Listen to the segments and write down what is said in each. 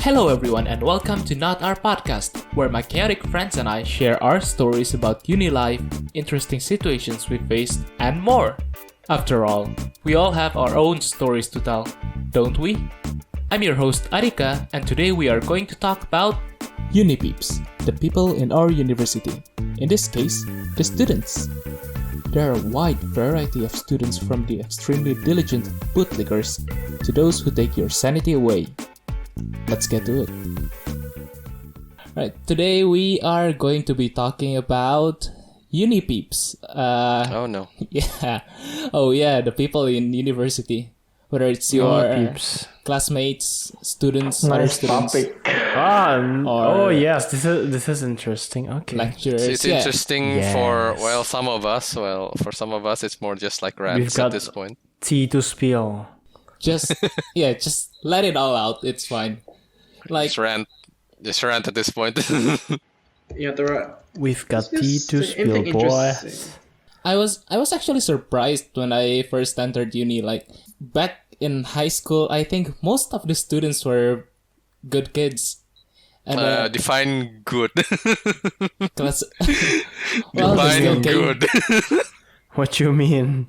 Hello everyone and welcome to Not Our Podcast, where my chaotic friends and I share our stories about uni life, interesting situations we faced, and more. After all, we all have our own stories to tell, don't we? I'm your host Arika, and today we are going to talk about Uni Peeps, the people in our university. In this case, the students. There are a wide variety of students, from the extremely diligent bootlickers to those who take your sanity away. Let's get to it. Right, today we are going to be talking about Uni Peeps. Oh no. Yeah. Oh yeah, the people in university. Whether it's your classmates, students, other Nice students, topic. or Yes, this is interesting. Okay. lecturers. It's yeah. interesting for some of us. Well, for some of us, it's more just like rants got- at this point. Tea to spill. Just just let it all out. It's fine. Like Just rant at this point. Yeah, there are. We've got It's tea just to spill, anything boy. interesting. I was actually surprised when I first entered uni. Like back in high school, I think most of the students were good kids. And Define good. class. Well, they still Define came, good. What you mean?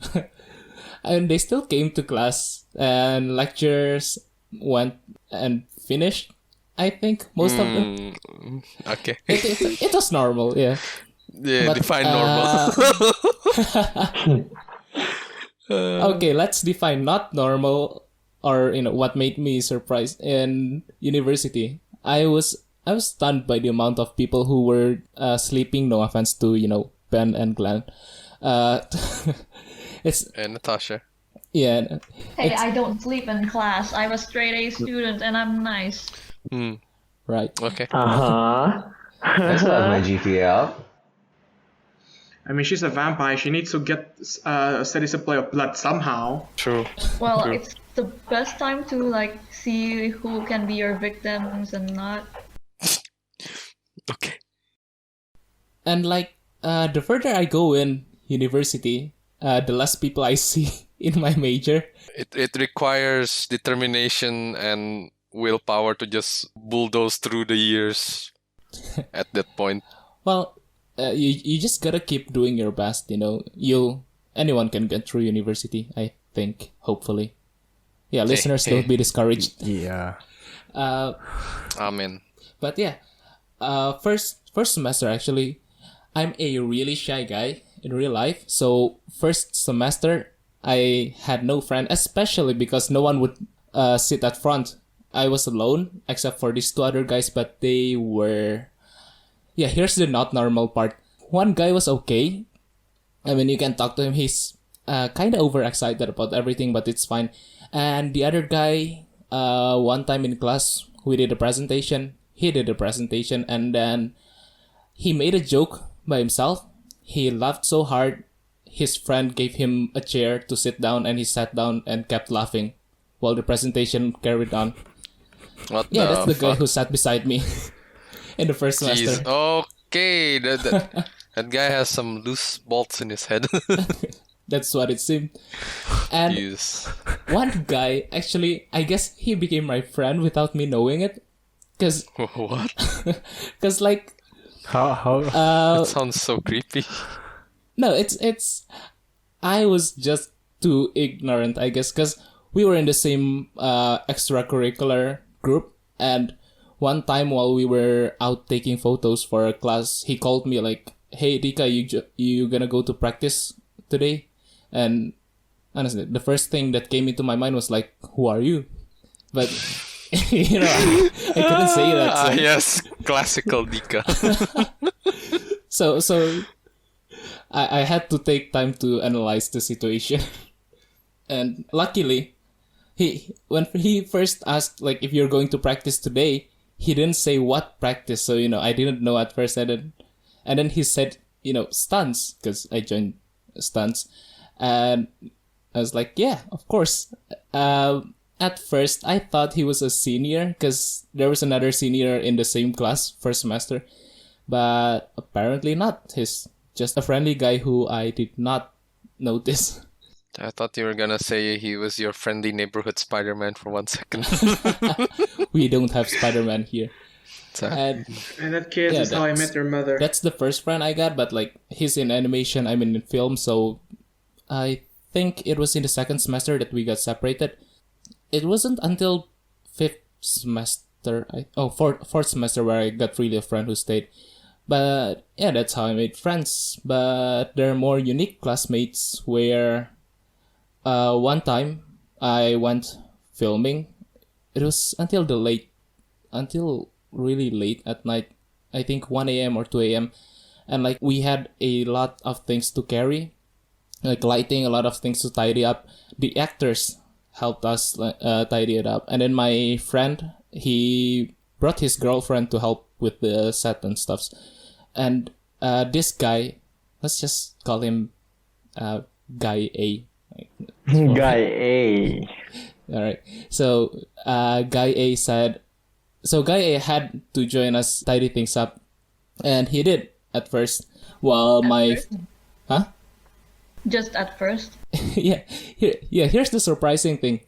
and they still came to class, and lectures went and finished. I think most of them. Okay. It was normal, yeah. Yeah, But, define normal. Okay, let's define not normal, or what made me surprised in university. I was stunned by the amount of people who were sleeping. No offense to Ben and Glenn. It's And Natasha. yeah. Hey, I don't sleep in class. I'm a straight A student and I'm nice. Right. Okay. I still have my GPA up. I mean, she's a vampire. She needs to get a steady supply of blood somehow. True. Well, True. it's the best time to see who can be your victims and not. Okay. And the further I go in university, the less people I see in my major. It requires determination and willpower to just bulldoze through the years at that point. Well, you just gotta keep doing your best. Anyone can get through university. I think, hopefully. Yeah, listeners, don't be discouraged. Yeah. Amen. But yeah, first semester actually, I'm a really shy guy in real life. So first semester, I had no friend, especially because no one would sit at front. I was alone, except for these two other guys, but they were... Yeah, here's the not normal part. One guy was okay. I mean, you can talk to him. He's kind of overexcited about everything, but it's fine. And the other guy, one time in class, we did a presentation. He did a presentation, and then he made a joke by himself. He laughed so hard, his friend gave him a chair to sit down, and he sat down and kept laughing while the presentation carried on. What Yeah, the that's the guy fuck? who sat beside me in the first semester. Jeez. Okay, that guy has some loose bolts in his head. That's what it seemed. And Jeez. one guy, actually, I guess he became my friend without me knowing it. Cause What? How? That sounds so creepy. No, it's I was just too ignorant, I guess, because we were in the same extracurricular group, and one time while we were out taking photos for a class, he called me like, "Hey, Rika, you gonna go to practice today?" And honestly, the first thing that came into my mind was like, "Who are you?" But I couldn't say that. So. Yes, classical Dika. So I had to take time to analyze the situation. And luckily, when he first asked if you're going to practice today, he didn't say what practice. So I didn't know at first, and then he said stunts, because I joined stunts, and I was like, yeah, of course. At first, I thought he was a senior because there was another senior in the same class first semester. But apparently not. He's just a friendly guy who I did not notice. I thought you were gonna say he was your friendly neighborhood Spider-Man for 1 second. We don't have Spider-Man here. So, And And that kid Yeah, is How I Met Your Mother. that's the first friend I got, but like he's in animation, I'm in film, so I think it was in the second semester that we got separated. It wasn't until fourth semester where I got really a friend who stayed. But yeah, that's how I made friends. But there are more unique classmates where one time I went filming. It was until really late at night. I think 1 a.m. or 2 a.m. And like we had a lot of things to carry, like lighting, a lot of things to tidy up. The actors helped us tidy it up. And then my friend, he brought his girlfriend to help with the set and stuff. And this guy, let's just call him Guy A. Guy A. All right. So Guy A said, Guy A had to join us tidy things up, and he did at first. While my, huh? Just at first. yeah, here's the surprising thing.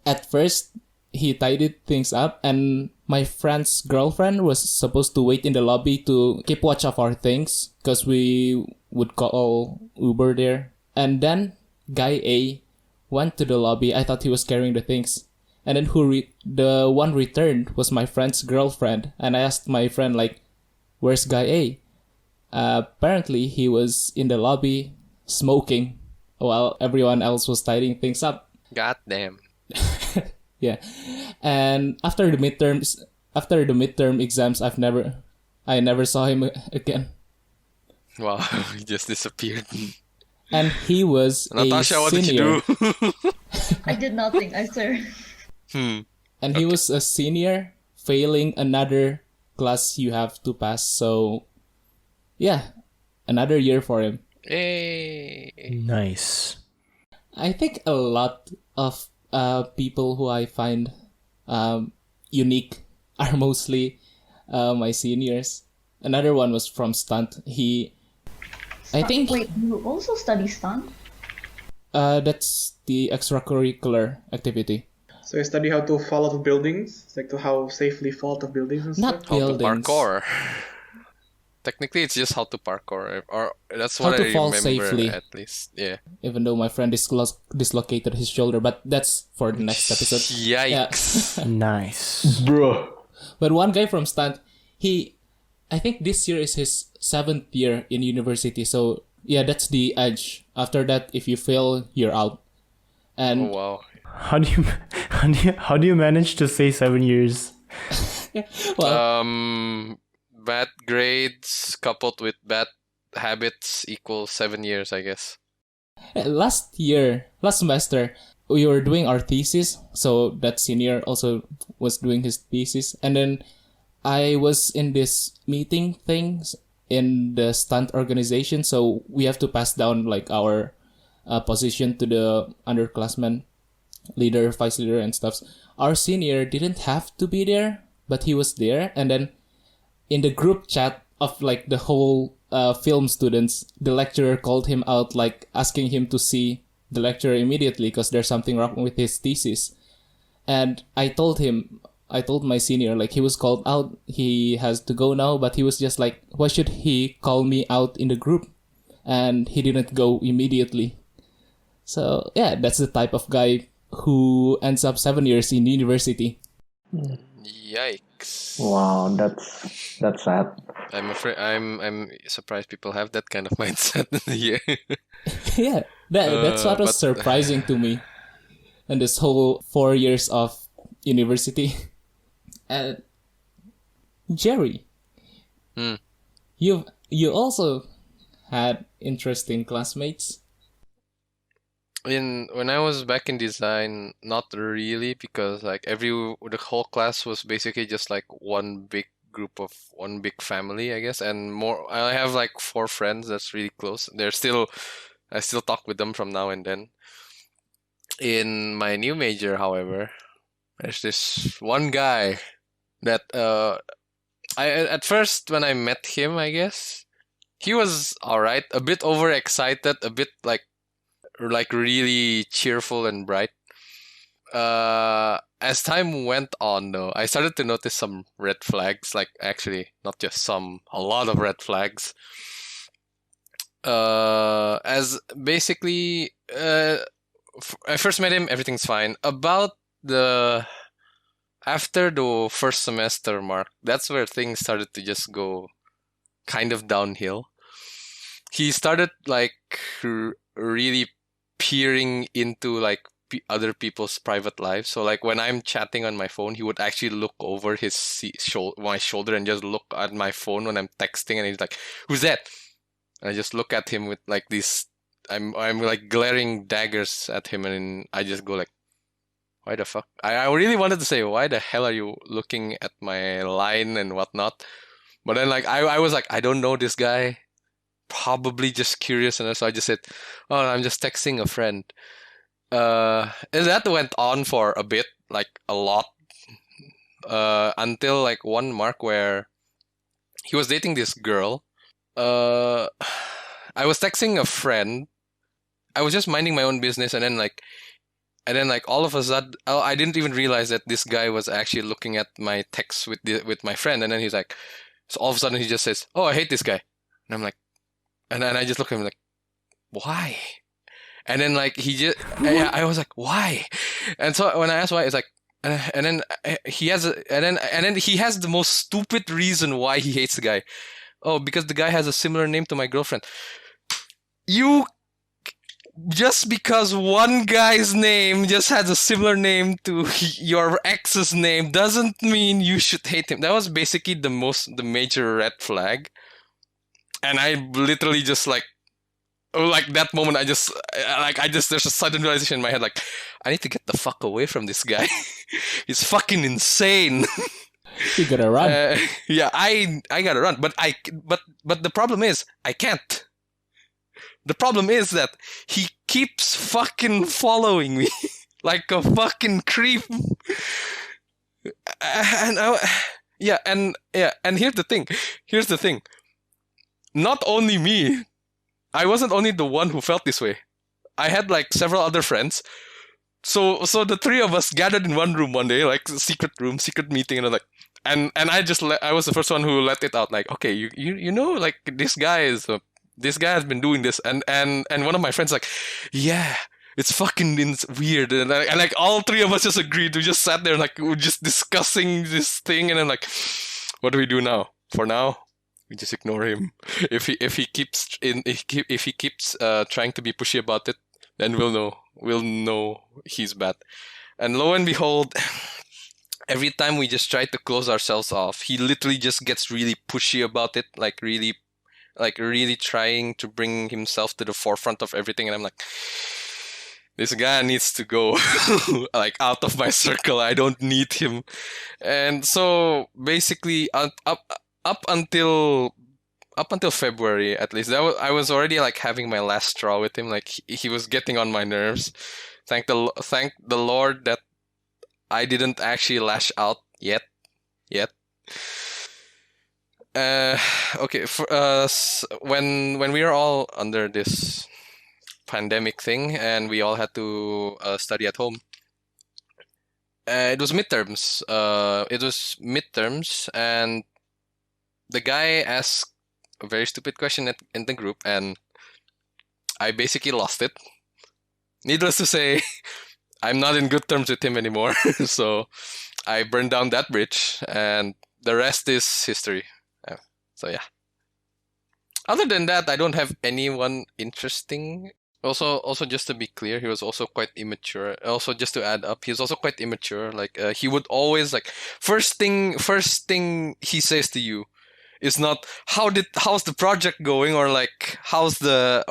At first, he tidied things up, and my friend's girlfriend was supposed to wait in the lobby to keep watch of our things, because we would call Uber there. And then Guy A went to the lobby. I thought he was carrying the things. And then the one returned was my friend's girlfriend. And I asked my friend, like, where's Guy A? Apparently, he was in the lobby smoking while everyone else was tidying things up. goddamn. Yeah. And after the midterm exams, I never saw him again. Wow, he just disappeared. And he was Natasha, a what did senior. you do? I did nothing, I swear. And he was a senior, failing another class you have to pass. So, yeah, another year for him. Hey. Nice. I think a lot of people who I find unique are mostly my seniors. Another one was from stunt. I think Wait, you also study stunt? that's the extracurricular activity. So you study how to fall out of buildings, like to how safely fall out of buildings and Not stuff. How to buildings. parkour. Technically, it's just how to parkour, or that's How what to I fall remember safely. at least. Yeah. Even though my friend dislocated his shoulder, but that's for the next episode. Yikes. Nice. Bro. But one guy from stunt, I think this year is his 7th year in university. So yeah, that's the edge. After that, if you fail, you're out. Oh And wow. How do you manage to say 7 years? well, Bad grades coupled with bad habits equals 7 years, I guess. last semester, we were doing our thesis. So that senior also was doing his thesis, and then I was in this meeting things in the stunt organization. So we have to pass down like our position to the underclassmen, leader, vice leader, and stuff. Our senior didn't have to be there, but he was there. And then in the group chat of like the whole film students, the lecturer called him out, like asking him to see the lecturer immediately because there's something wrong with his thesis. And I told my senior, like, he was called out, he has to go now, but he was just like, why should he call me out in the group? And he didn't go immediately. So yeah, that's the type of guy who ends up 7 years in university. Yikes. Wow, that's sad. I'm afraid I'm surprised people have that kind of mindset in the year. Yeah, that's what was but- surprising to me. And this whole 4 years of university. And Jerry, you also had interesting classmates. When I was back in design, not really, because like the whole class was basically just like one big group of one big family, I guess, and more. I have like 4 friends that's really close. I still talk with them from now and then. In my new major, however, there's this one guy that at first when I met him, I guess he was all right, a bit overexcited, a bit like like really cheerful and bright. As time went on, though, I started to notice some red flags. Like, actually, not just some, a lot of red flags. As basically, I first met him, everything's fine. After the first semester mark, that's where things started to just go kind of downhill. He started like really peering into like other people's private lives. So like when I'm chatting on my phone, he would actually look over my shoulder and just look at my phone when I'm texting, and he's like, "Who's that?" And I just look at him with like these. I'm like glaring daggers at him, and I just go like, "Why the fuck?" I really wanted to say, "Why the hell are you looking at my line and whatnot?" But then like I was like, I don't know this guy. Probably just curious, and so I just said, "Oh, I'm just texting a friend." And that went on for a bit, like a lot, until like one mark where he was dating this girl. I was texting a friend. I was just minding my own business, and then like all of a sudden, I didn't even realize that this guy was actually looking at my text with my friend, and then he's like, so all of a sudden he just says, "Oh, I hate this guy," and I'm like. And then I just look at him like, why? And then like I was like, why? And so when I asked why, it's like, and then he has the most stupid reason why he hates the guy. Oh, because the guy has a similar name to my girlfriend. Just because one guy's name just has a similar name to your ex's name doesn't mean you should hate him. That was basically the major red flag. And I literally just like that moment, there's a sudden realization in my head, like, I need to get the fuck away from this guy. He's fucking insane. You gotta run. Yeah, I gotta run. But the problem is, I can't. The problem is that he keeps fucking following me like a fucking creep. And here's the thing. Not only me, I wasn't only the one who felt this way. I had like several other friends. So the three of us gathered in one room one day, like secret meeting, and I was the first one who let it out. Like, okay, you know, like this guy has been doing this, and one of my friends like, yeah, it's fucking weird, and like all three of us just agreed. We just sat there like we were just discussing this thing, and then like, what do we do now? For now, we just ignore him. If he keeps trying to be pushy about it, then we'll know he's bad. And lo and behold, every time we just try to close ourselves off, he literally just gets really pushy about it, like really trying to bring himself to the forefront of everything. And I'm like, this guy needs to go like out of my circle. I don't need him. And so basically up until February, at least, I was already like having my last straw with him. Like he was getting on my nerves. Thank the Lord that I didn't actually lash out yet. Okay. When we were all under this pandemic thing and we all had to study at home, it was midterms. And the guy asked a very stupid question in the group, and I basically lost it. Needless to say, I'm not in good terms with him anymore. So I burned down that bridge, and the rest is history. So yeah. Other than that, I don't have anyone interesting. Also, just to be clear, he was also quite immature. Also, just to add up, he was also quite immature. Like he would always like first thing he says to you is not how's the project going, or like how do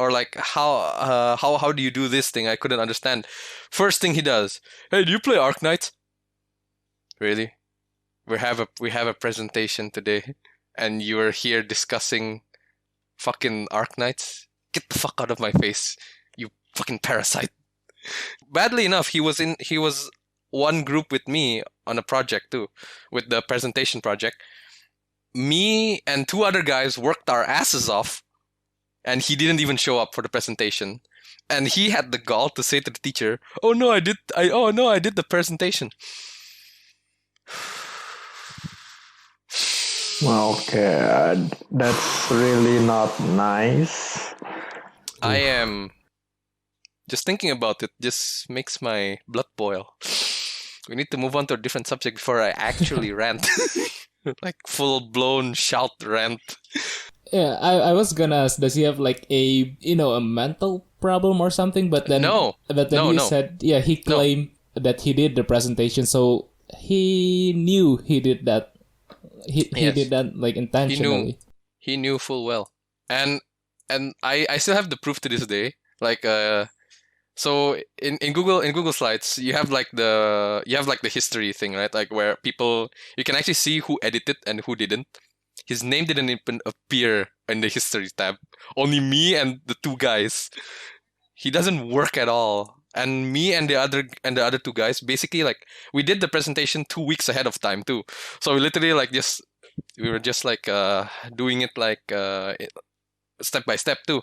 you do this thing? I couldn't understand. First thing he does, hey, do you play Arknights? Really? We have a presentation today, and you are here discussing fucking Arknights? Get the fuck out of my face, you fucking parasite. Badly enough, he was one group with me on a project too, with the presentation project. Me and two other guys worked our asses off, and he didn't even show up for the presentation. And he had the gall to say to the teacher, "Oh no, I did the presentation." Okay, that's really not nice. I am just thinking about it just makes my blood boil. We need to move on to a different subject before I actually rant. Like full-blown shout rant. Yeah, I was gonna ask, does he have like a mental problem or something? But then No. he said, yeah, he claimed that he did the presentation, so he knew he did that. He Yes. did that like intentionally. He knew full well. And I still have the proof to this day. Like so in Google Slides you have like the history thing, right? Like where you can actually see who edited and who didn't. His name didn't even appear in the history tab. Only me and the two guys. He doesn't work at all. And me and the other two guys, basically like we did the presentation 2 weeks ahead of time too. So we literally we were just like doing it like step by step too.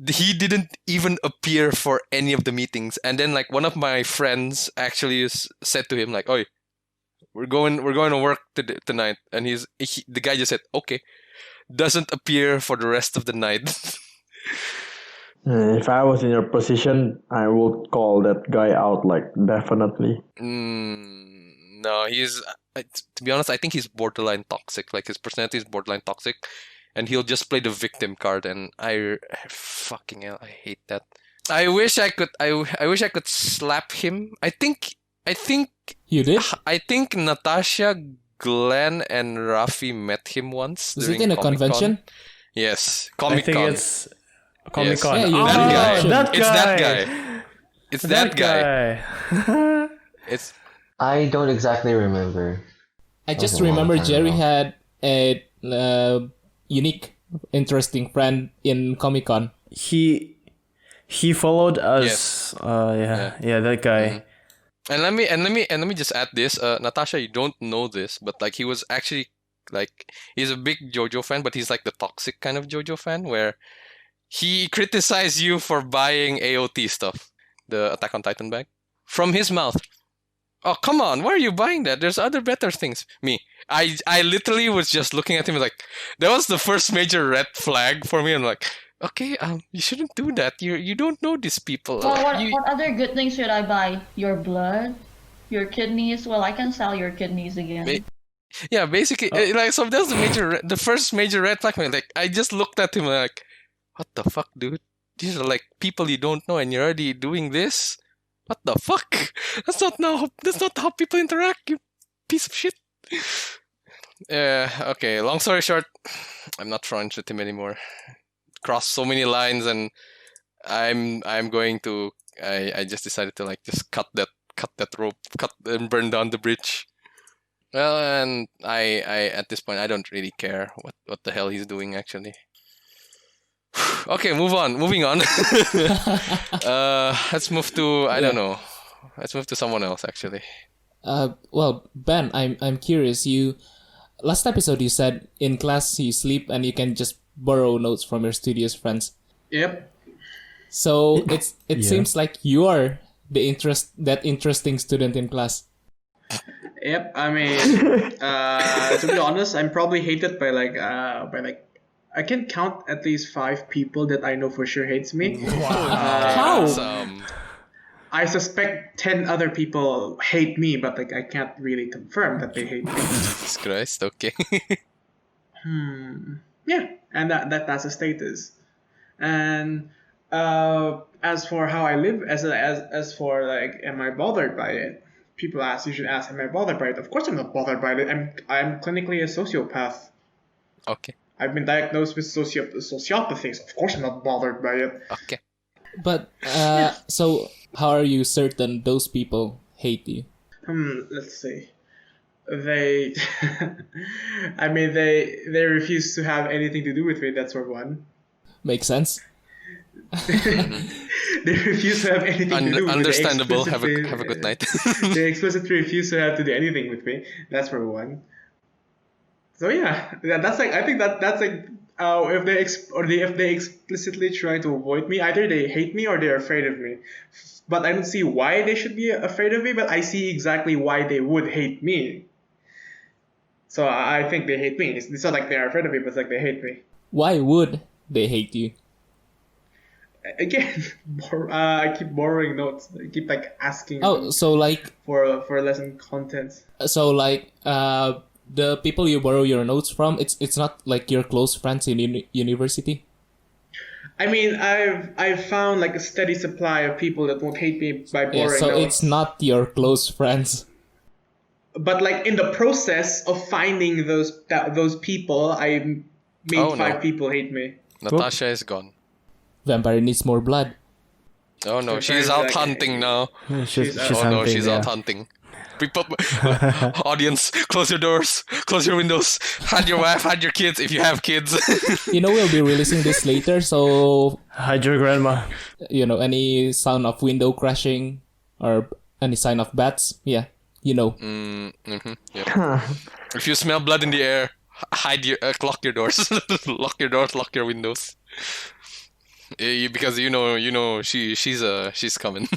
He didn't even appear for any of the meetings. And then like one of my friends actually said to him like, "Oi, we're going to work tonight." And the guy just said, "Okay." Doesn't appear for the rest of the night. If I was in your position, I would call that guy out, like, definitely. No, to be honest, I think he's borderline toxic. Like his personality is borderline toxic, and he'll just play the victim card. And fucking hell, I hate that. I wish I could. I wish I could slap him. I think You did? I think Natasha, Glenn, and Rafi met him once. Was it during in a Comic-Con. convention? Yes, I Comic think Con. it's Comic Con. Yeah, you That did. guy. That It's that guy. guy. It's that guy. It's I don't exactly remember. I just Okay, remember well, Jerry well. had a unique, interesting friend in Comic Con. He followed us. Yeah, that guy. And let me just add this. Natasha, you don't know this, but like he was actually like he's a big JoJo fan, but he's like the toxic kind of JoJo fan where he criticized you for buying AOT stuff, the Attack on Titan bag, from his mouth. Oh, come on, why are you buying that? There's other better things. I literally was just looking at him like that was the first major red flag for me. I'm like, okay, you shouldn't do that. You don't know these people. Well, You- what other good things should I buy? Your blood? Your kidneys? Well, I can sell your kidneys again. Yeah, basically, like so. That's the first major red flag. Like, I just looked at him like, "What the fuck, dude? These are like people you don't know, and you're already doing this. What the fuck? That's not how people interact. You piece of shit." Okay. Long story short, I'm not friends with him anymore. Crossed so many lines, and I'm going to. I just decided to like just cut that rope, and burn down the bridge. Well, and I at this point I don't really care what the hell he's doing actually. Okay, moving on. Let's move to I don't know. Let's move to someone else actually. Well, Ben, I'm curious. Last episode you said in class you sleep and you can just borrow notes from your studious friends. Yep. So it Yeah. seems like you are that interesting student in class. Yep. I mean, to be honest, I'm probably hated by I can count at least 5 people that I know for sure hates me. How? Awesome. I suspect 10 other people hate me, but like I can't really confirm that they hate me. Jesus Christ. Okay. Yeah, and that's a status. And as for how I live, as for like, am I bothered by it? People usually ask, am I bothered by it? Of course, I'm not bothered by it. I'm clinically a sociopath. Okay. I've been diagnosed with sociopathy. So of course, I'm not bothered by it. Okay. But so how are you certain those people hate you? Let's see. They, I mean, they refuse to have anything to do with me. That's for one. Makes sense. They refuse to have anything to do with me. Understandable. They Have a good night. They explicitly refuse to have to do anything with me. That's for one. So yeah, that's like I think that's like if if they explicitly try to avoid me, either they hate me or they're afraid of me. But I don't see why they should be afraid of me, but I see exactly why they would hate me. So I think they hate me. It's not like they're afraid of me, but it's like they hate me. Why would they hate you? Again, I keep borrowing notes. I keep like asking Oh, so like for lesson content. the people you borrow your notes from, it's not like your close friends in university. I mean, I've found like a steady supply of people that won't hate me by borrowing Yeah, so notes. it's not your close friends. But like in the process of finding those people, I made Oh, no. 5 people hate me. Natasha is gone. Vampire needs more blood. Oh no, So she's she's out like- hunting now. She's She's- Oh no, hunting, she's yeah. out hunting. People, audience, close your doors, close your windows, hide your wife, hide your kids if you have kids. You know, we'll be releasing this later, so Hide your grandma. you know, any sound of window crashing or any sign of bats, yeah, you know. Yep. If you smell blood in the air, lock your doors, lock your doors, lock your windows. Because you know she's coming.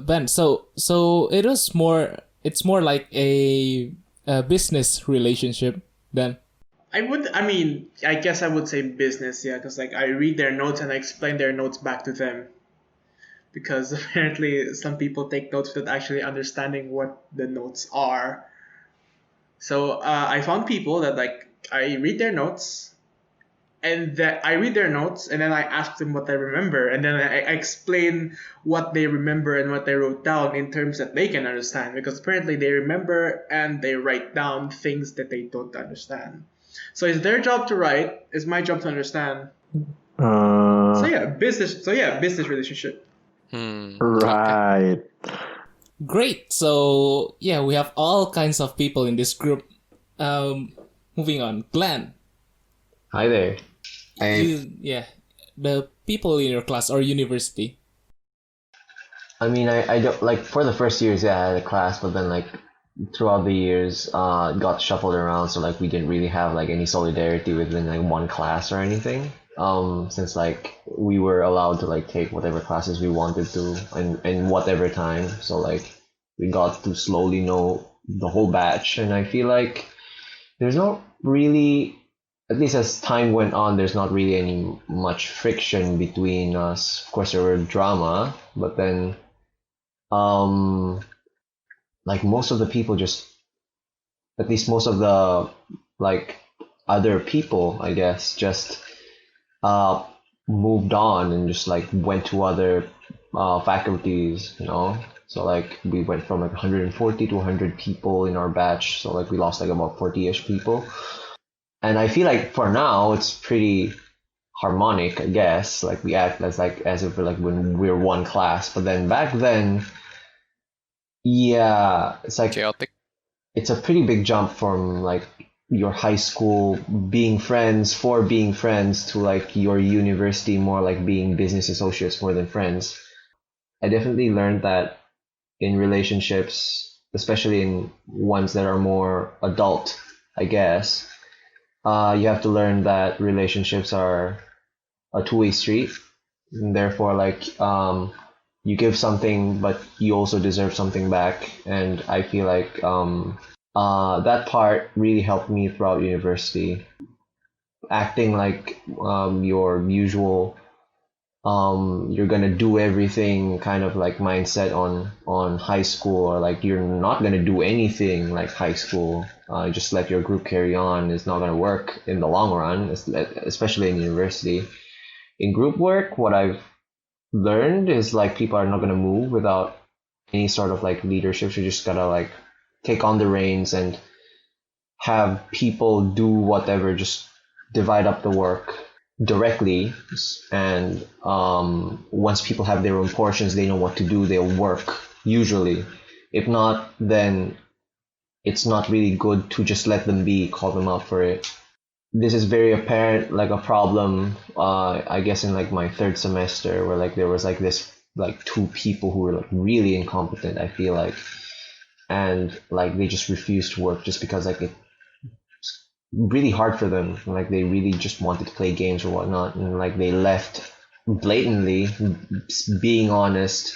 Ben, so it's more like a business relationship then. I guess I would say business, yeah, because like I read their notes and I explain their notes back to them. Because apparently some people take notes without actually understanding what the notes are. So I found people that like I read their notes, and then I ask them what they remember, and then I explain what they remember and what they wrote down in terms that they can understand, because apparently they remember and they write down things that they don't understand. So it's their job to write, it's my job to understand. So yeah, business relationship. Right. Great. So yeah, we have all kinds of people in this group. Moving on, Glenn. Hi there. The people in your class or university. I don't like for the first years, yeah, I had a class, but then like throughout the years, it got shuffled around, so like we didn't really have like any solidarity within like one class or anything. Since like we were allowed to like take whatever classes we wanted to and whatever time, so like we got to slowly know the whole batch, and I feel like there's not really, at least as time went on, there's not really any much friction between us. Of course, there were drama, but then, like most of the people just, at least most of the like other people, I guess, just moved on and just like went to other faculties, you know. So like we went from like 140 to 100 people in our batch. So like we lost like about 40-ish people. And I feel like for now it's pretty harmonic, I guess. Like we act as if we're like when we're one class. But then back then, yeah, it's like Chaotic. it's a pretty big jump from like your high school being friends to like your university more like being business associates more than friends. I definitely learned that in relationships, especially in ones that are more adult, I guess, you have to learn that relationships are a two-way street. And therefore, like, you give something, but you also deserve something back. And I feel like that part really helped me throughout university. Acting like your usual you're gonna do everything kind of like mindset on high school, or like you're not gonna do anything like high school, just let your group carry on, is not gonna work in the long run, especially in university. In group work, what I've learned is like people are not gonna move without any sort of like leadership. So you just gotta like take on the reins and have people do whatever, just divide up the work directly, and once people have their own portions, they know what to do, they'll work usually. If not, then it's not really good to just let them be, call them out for it. This is very apparent, like a problem, I guess in like my third semester, where like there was like this like two people who were like really incompetent, I feel like, and like they just refused to work just because like really hard for them. Like they really just wanted to play games or whatnot, and like they left blatantly, being honest,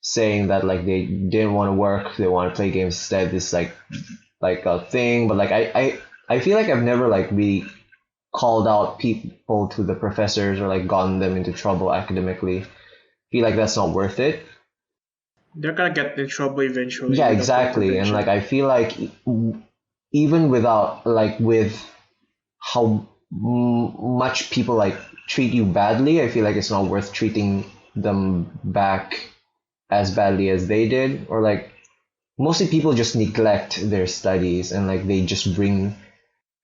saying that like they didn't want to work, they want to play games instead. This like a thing, but like I feel like I've never like really called out people to the professors or like gotten them into trouble academically. Feel like that's not worth it. They're gonna get in trouble eventually. Yeah, with the exactly. And prevention. like I feel like even without like with how much people like treat you badly, I feel like it's not worth treating them back as badly as they did. Or like mostly people just neglect their studies and like they just bring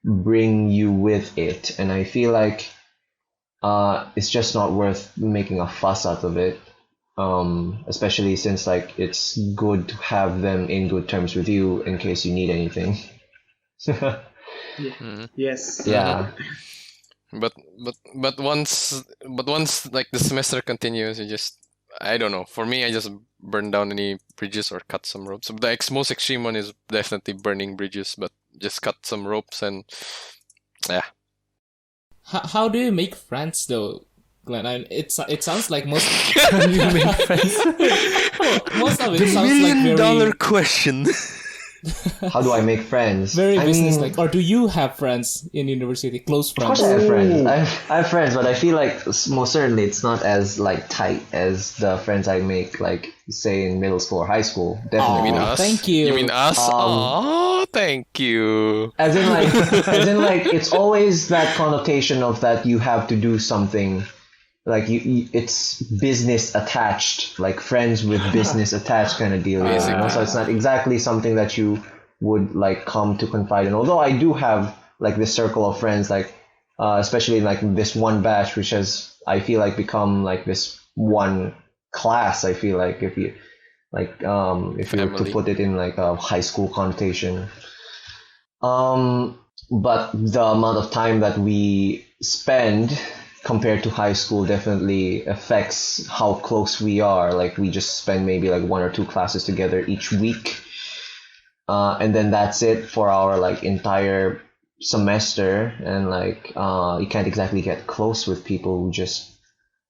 you with it. And I feel like it's just not worth making a fuss out of it. Especially since like it's good to have them in good terms with you in case you need anything. Yes. Yeah. But once like the semester continues, you just, I don't know. For me, I just burn down any bridges or cut some ropes. The most extreme one is definitely burning bridges, but just cut some ropes and yeah. How do you make friends though, Glenn? It sounds like most How do you make friends? most of it sounds like very question. How do I make friends? very I business mean, like. Or do you have friends in university? Close of friends? course I have friends. I have friends, but I feel like most certainly it's not as like tight as the friends I make like say in middle school or high school. You Definitely. mean Aw, us? thank you. You mean us? Um, Oh, thank you. As in like it's always that connotation of that you have to do something like it's business attached, like friends with business attached kind of deal, you know? So it's not exactly something that you would like come to confide in. Although I do have like this circle of friends, like especially like this one batch, which has I feel like become like this one class. I feel like if you if you were to Family. put it in like a high school connotation. But the amount of time that we spend compared to high school definitely affects how close we are. Like we just spend maybe like one or two classes together each week, and then that's it for our like entire semester. And like you can't exactly get close with people who just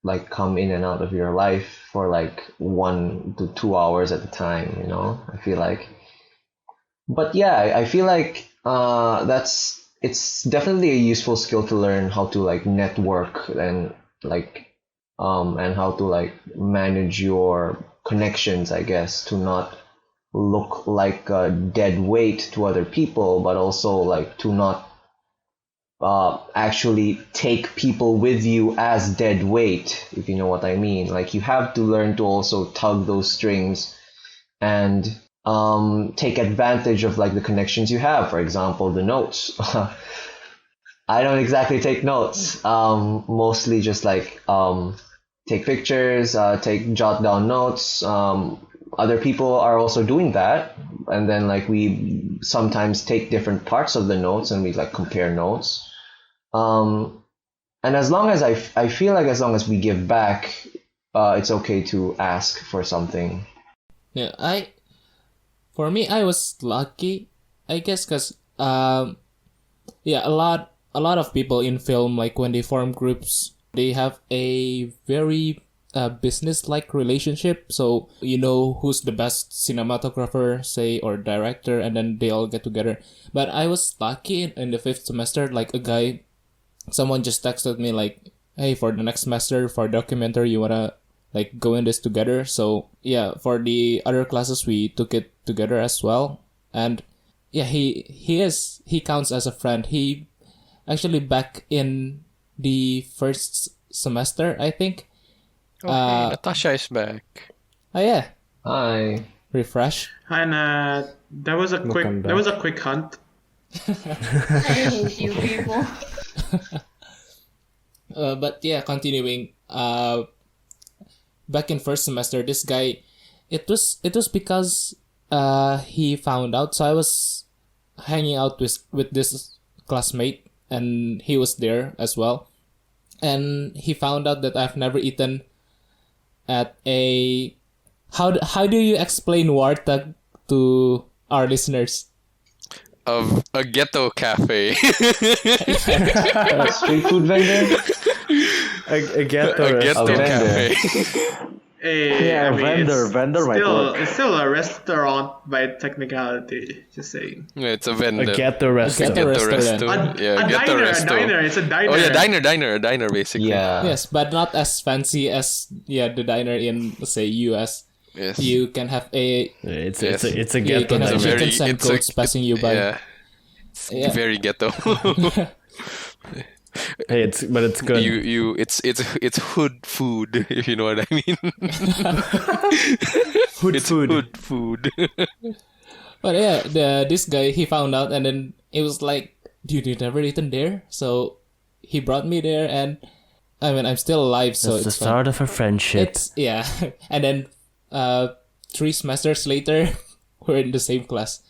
like come in and out of your life for like 1 to 2 hours at a time. You know, I feel like. But yeah, I feel like it's definitely a useful skill to learn how to like network and how to like manage your connections, I guess, to not look like a dead weight to other people, but also like to not actually take people with you as dead weight, if you know what I mean. Like you have to learn to also tug those strings and take advantage of like the connections you have. For example, the notes. I don't exactly take notes. Mostly just like take pictures, jot down notes. Other people are also doing that, and then like we sometimes take different parts of the notes and we like compare notes. And as long as I feel like as long as we give back, it's okay to ask for something. Yeah, for me, I was lucky, I guess, because yeah, a lot of people in film, like when they form groups, they have a very business-like relationship. So you know who's the best cinematographer, say, or director, and then they all get together. But I was lucky in the fifth semester, like someone just texted me like, "Hey, for the next semester for documentary, you wanna like go in this together?" So yeah, for the other classes we took it together as well. And yeah, he counts as a friend. He actually back in the first semester, I think. Natasha is back. Oh yeah, Hi. refresh. And that was a quick hunt. I hate you people. But yeah, continuing. Back in first semester, this guy, it was because he found out. So I was hanging out with this classmate, and he was there as well. And he found out that I've never eaten at a how do you explain warteg to our listeners? of a ghetto cafe. Street food vendor? A ghetto A ghetto vendor. cafe. I mean, vendor might work. it's still a restaurant by technicality. Just saying. Yeah, it's a A vendor. ghetto restaurant. ghetto Ghetto restaurant. resto. A Yeah, ghetto diner, resto. a diner. It's a diner. Oh yeah, a diner basically. Yeah. Yes, but not as fancy as the diner in say US. Yes. You can have a It's Yes. it's a Yeah, you ghetto can have It's a diner. very- chickens and it's a- goats passing you by. Yeah. It's Yeah. very ghetto. Hey, it's good. It's hood food, if you know what I mean. Hood It's food. hood food. But yeah, this guy, he found out, and then it was like, dude, you never eaten there? So he brought me there, and I mean, I'm still alive, so That's the it's fine. start of a friendship. It's yeah, and then 3 semesters later, we're in the same class.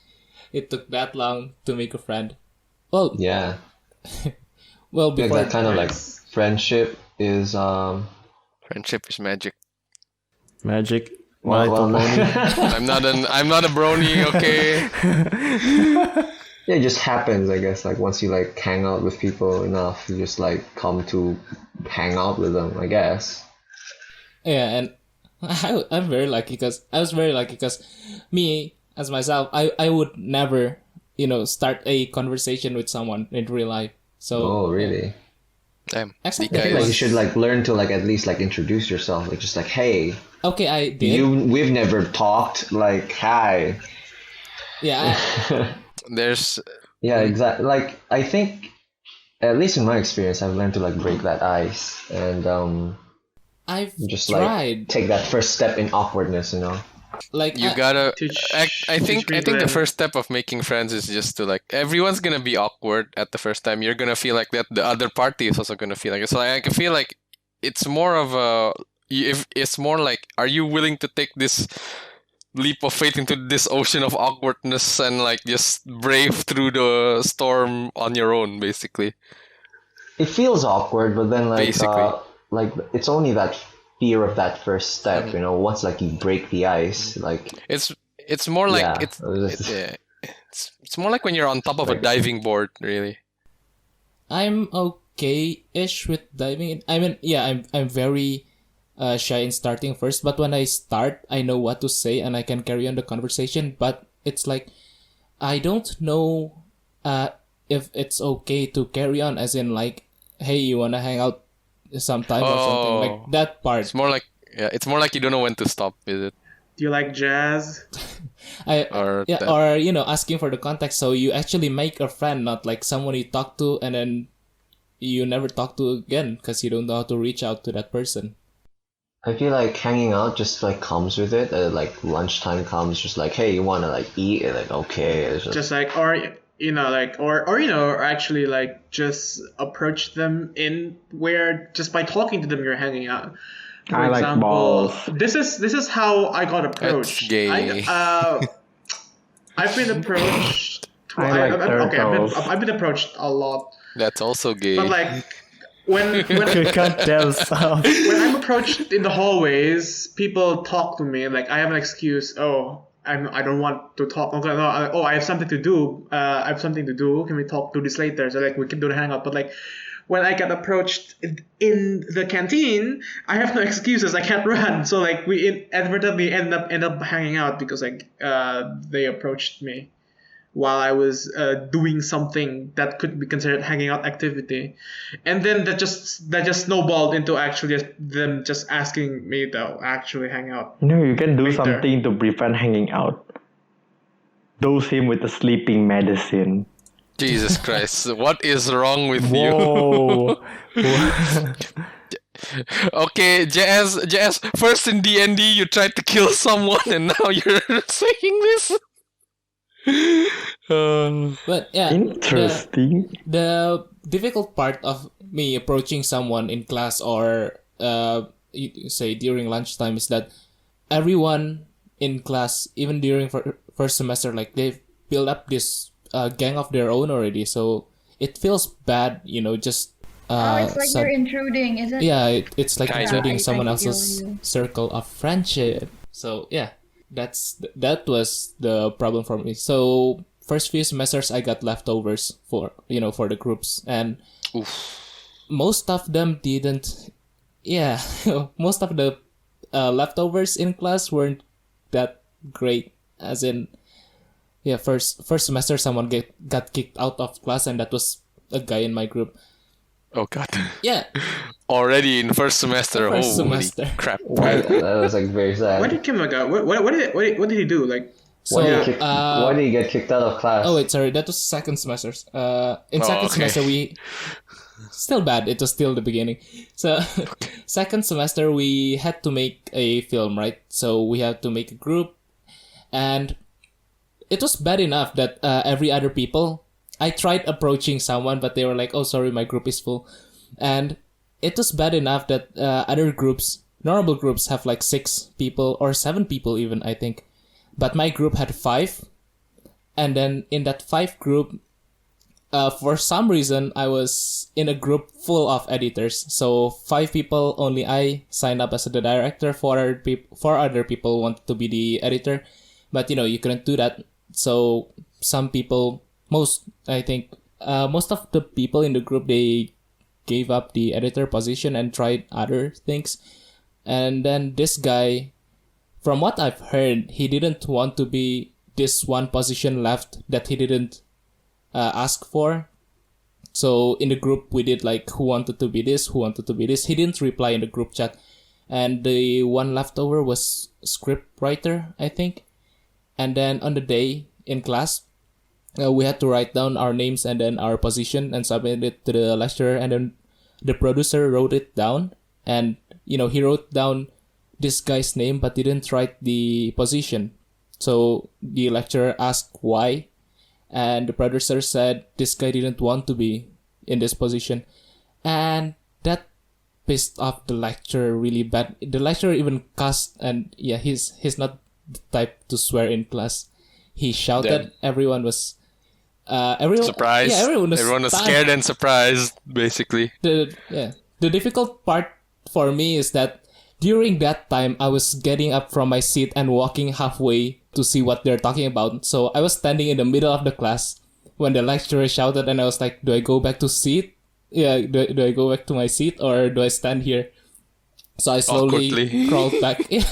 It took that long to make a friend. Well, Yeah. well, Like before that kind of like friendship is Friendship is magic. Magic. well, Well, I'm not a brony, okay? yeah, it just happens, I guess. Like once you like hang out with people enough, you just like come to hang out with them, I guess. yeah, and I'm very lucky because I was very lucky because me as myself, I would never start a conversation with someone in real life. So Oh, really? Damn. Except the that I feel like guys- you should like learn to like at least like introduce yourself, like just like, hey, okay, I did. we've never talked, like, hi. Yeah, There's Yeah, exactly. Like I think, at least in my experience, I've learned to like break that ice and I've just like tried. take that first step in awkwardness, you know. Like you I- gotta. Teach- I think teach me the then. first step of making friends is just to like everyone's gonna be awkward at the first time. You're gonna feel like that. The other party is also gonna feel like it. So like, I can feel like it's more of a. If it's more like, are you willing to take this leap of faith into this ocean of awkwardness and like just brave through the storm on your own, basically? It feels awkward, but then Basically. like it's only that fear of that first step, you know. Once like you break the ice, like It's more like Yeah, it's more like when you're on top of a Like- diving board, really. I'm okay-ish with diving. I mean, yeah, I'm very shy in starting first, but when I start, I know what to say and I can carry on the conversation. But it's like I don't know if it's okay to carry on, as in like, hey, you wanna hang out sometime or something like Oh. that part. It's more like you don't know when to stop, is it? Do you like jazz? Or that- Or asking for the contact, so you actually make a friend, not like someone you talk to and then you never talk to again because you don't know how to reach out to that person. I feel like hanging out just like comes with it. Like lunchtime comes, just like, hey, you wanna like eat? And, like, okay, it's just, Just like, or or actually like just approach them in where just by talking to them you're hanging out. For I like balls. This is how I got approached. gay. I've been approached. I like turtles. I've been approached a lot, That's also gay. but like when You can't tell stuff. when I'm approached in the hallways, people talk to me like I have an excuse. Oh, I don't want to talk. Okay, no, I have something to do. I have something to do. Can we do this later? So like we can do the hangout. But like when I get approached in the canteen, I have no excuses. I can't run. So like we inadvertently end up hanging out because like they approached me while I was doing something that could be considered hanging out activity, and then that just snowballed into actually them just asking me to actually hang out. You can do Later. something to prevent hanging out. Dose him with a sleeping medicine. Jesus Christ, what is wrong with you? Whoa. Okay, JS, first in D&D you tried to kill someone and now you're saying this? But yeah, Interesting. the difficult part of me approaching someone in class or say during lunchtime is that everyone in class, even during first semester, like they've built up this gang of their own already, so it feels bad, just it's like sub- you're intruding, isn't it? yeah, it's like Kinda. intruding I someone feel else's you. circle of friendship. So yeah, that was the problem for me. So first few semesters I got leftovers for for the groups, and Oof. most of them didn't. Yeah, most of the leftovers in class weren't that great. As in, yeah, first semester someone got kicked out of class, and that was a guy in my group. Oh god. Yeah, Already in first semester. First Holy semester. crap. That was like very sad. What did Kim got? What did he do? Like, so Why did he get kicked out of class? oh wait, sorry, that was second semesters. In Oh, second okay. semester we still bad. It was still the beginning. So second semester we had to make a film, right? So we had to make a group, and it was bad enough that every other people, I tried approaching someone, but they were like, "Oh, sorry, my group is full," and it was bad enough that other groups, normal groups, have like 6 people or 7 people even, I think, but my group had 5, and then in that 5 group, for some reason, I was in a group full of editors. So 5 people, only I signed up as the director. 4 other people wanted to be the editor, but you couldn't do that. So some people, most of the people in the group, they gave up the editor position and tried other things. And then this guy, from what I've heard, he didn't want to be this one position left that he didn't ask for. So in the group we did like who wanted to be this, who wanted to be this. He didn't reply in the group chat, and the one left over was script writer, I think. And then on the day in class, we had to write down our names and then our position and submit it to the lecturer, and then the producer wrote it down, and he wrote down this guy's name but didn't write the position. So the lecturer asked why, and the producer said this guy didn't want to be in this position, and that pissed off the lecturer really bad. The lecturer even cussed, and yeah, he's not the type to swear in class. He shouted. Damn. Everyone was everyone Surprised. Yeah, everyone was stunned. scared and surprised, basically. The difficult part for me is that during that time I was getting up from my seat and walking halfway to see what they're talking about. So I was standing in the middle of the class when the lecturer shouted, and I was like, do I go back to seat? Yeah, do I go back to my seat or do I stand here? So I slowly Awkwardly. crawled back. Yeah.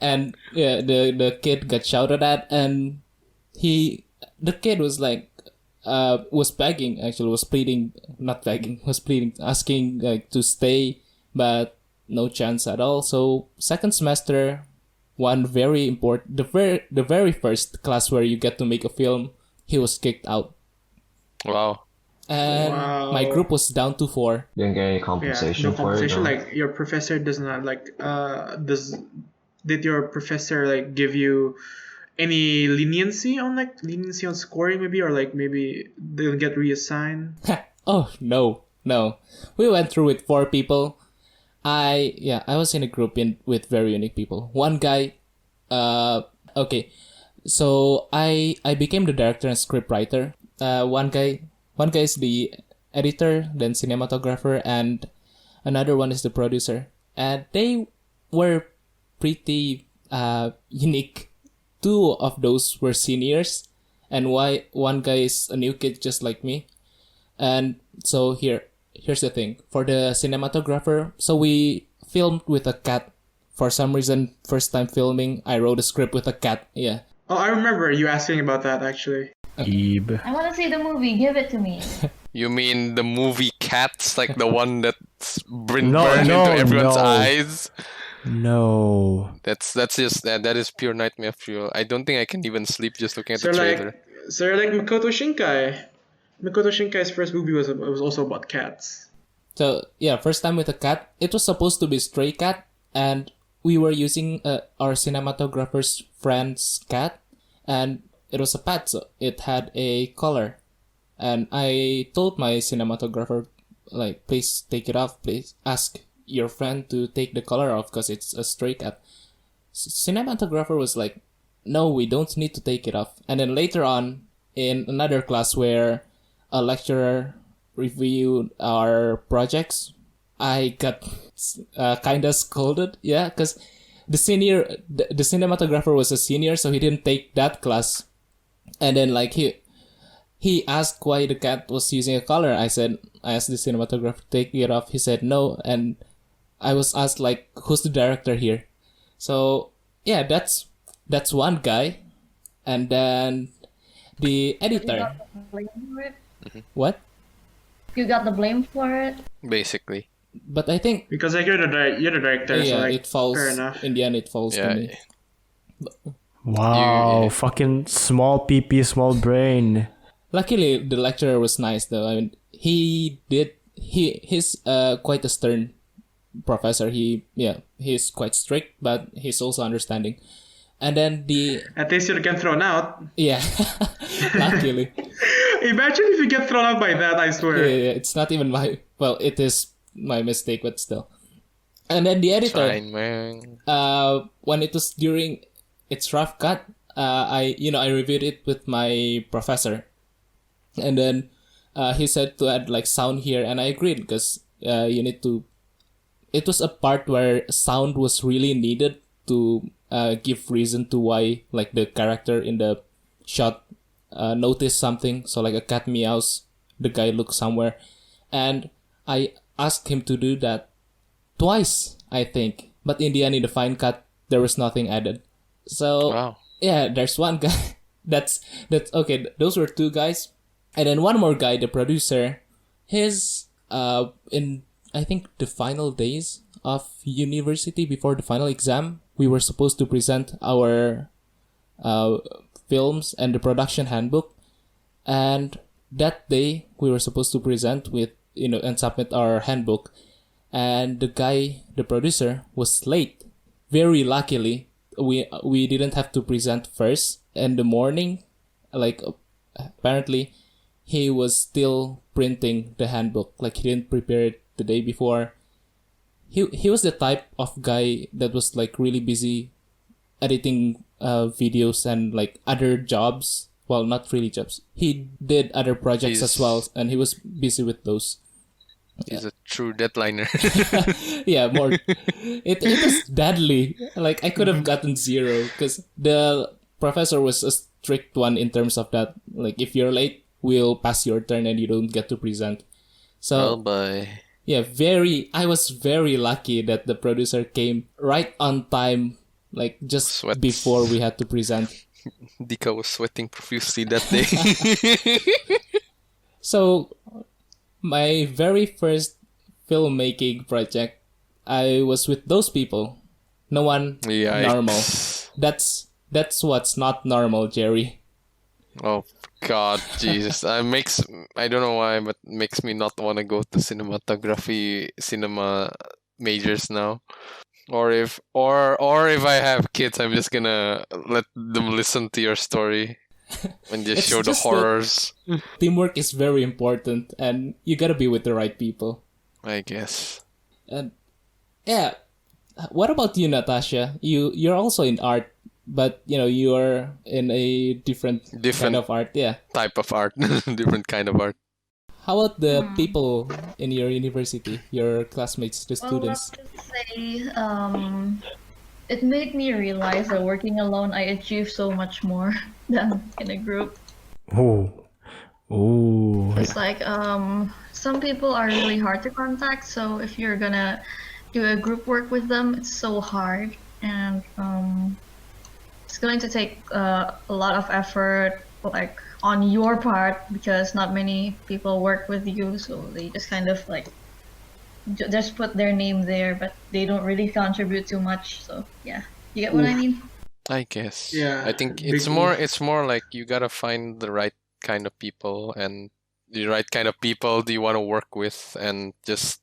And yeah, the kid got shouted at, and the kid was like was begging, actually was pleading, not begging, was pleading, asking like to stay, but no chance at all. So second semester, one very important, the very first class where you get to make a film, he was kicked out, Wow. and Wow. my group was down to 4. Didn't get any Yeah, compensation no for it. compensation. No? Like your professor does not like did your professor like give you any leniency on scoring maybe, or like maybe they'll get reassigned? Oh no, we went through with 4 people. I was in a group with very unique people. One guy, okay, so I became the director and scriptwriter. One guy is the editor, then cinematographer, and another one is the producer. And they were pretty unique. 2 of those were seniors, and one guy is a new kid just like me. And so here's the thing. For the cinematographer, so we filmed with a cat. For some reason, first time filming, I wrote a script with a cat. Yeah. Oh, I remember you asking about that actually. Ebe. I want to see the movie. Give it to me. You mean the movie Cats, like the one that's burned No, into everyone's no. eyes? No. That's just that is pure nightmare fuel. I don't think I can even sleep just looking at So the trailer. you're like Makoto Shinkai. Makoto Shinkai's first movie was also about cats. So yeah, first time with a cat. It was supposed to be stray cat, and we were using our cinematographer's friend's cat, and it was a pet, so it had a collar. And I told my cinematographer, like, please take it off. Please ask your friend to take the collar off because it's a stray cat. Cinematographer was like, no, we don't need to take it off. And then later on, in another class where a lecturer reviewed our projects, I got kind of scolded. Yeah, because the cinematographer was a senior, so he didn't take that class. And then like he asked why the cat was using a collar. I asked the cinematographer to take it off. He said no, and I was asked like, who's the director here? So yeah, that's one guy, and then the You editor. got the blame for it. What? You got the blame for it. Basically. But I think Because like you're the director, so yeah, like it falls fair enough. in the end. It falls to Yeah. me. Wow, You- fucking small PP, small brain. Luckily, the lecturer was nice though. I mean, he's quite a stern professor. He's quite strict, but he's also understanding. And then At least you don't get thrown out. yeah, luckily, Imagine if you get thrown out by that, I swear. yeah, it's not even it is my mistake, but still. And then the editor, Fine, man. when it was during its rough cut, I reviewed it with my professor, and then he said to add like sound here, and I agreed because you need to. It was a part where sound was really needed to give reason to why like the character in the shot noticed something. So like a cat meows, the guy looks somewhere, and I asked him to do that twice, I think. But in the end, in the fine cut, there was nothing added. So Wow. yeah, there's one guy. that's okay. Those were two guys, and then one more guy, the producer. His in I think the final days of university before the final exam, we were supposed to present our films and the production handbook, and that day we were supposed to present with and submit our handbook, and the producer was late. Very luckily, we didn't have to present first in the morning. Like apparently he was still printing the handbook, like he didn't prepare it the day before. He was the type of guy that was like really busy editing videos and like other jobs. Well, not really jobs. He did other projects as well, and he was busy with those. He's a true deadliner. Yeah, more. It was deadly. Like I could have gotten 0 because the professor was a strict one in terms of that. Like if you're late, we'll pass your turn and you don't get to present. So Oh boy. yeah, I was very lucky that the producer came right on time, like just Sweats. before we had to present. Dika was sweating profusely that day. So my very first filmmaking project, I was with those people. No one Yikes. normal. That's what's not normal, Jerry. Oh God, Jesus! I don't know why, but makes me not want to go to cinema majors now. Or if I have kids, I'm just gonna let them listen to your story and just It's show the just that- horrors. Teamwork is very important, and you gotta be with the right people. I guess. And yeah, what about you, Natasha? You're also in art, but you're in a different kind of art. Yeah. Type of art, different kind of art. How about the people in your university, your classmates, the students? Well, I would say, it made me realize that working alone, I achieve so much more than in a group. Oh. It's like, some people are really hard to contact, so if you're gonna do a group work with them, it's so hard, and it's going to take a lot of effort, like on your part, because not many people work with you, so they just kind of like just put their name there, but they don't really contribute too much. So yeah, you get what I mean? I guess. Yeah, I think big it's more like you gotta find the right kind of people, and the right kind of people do you want to work with, and just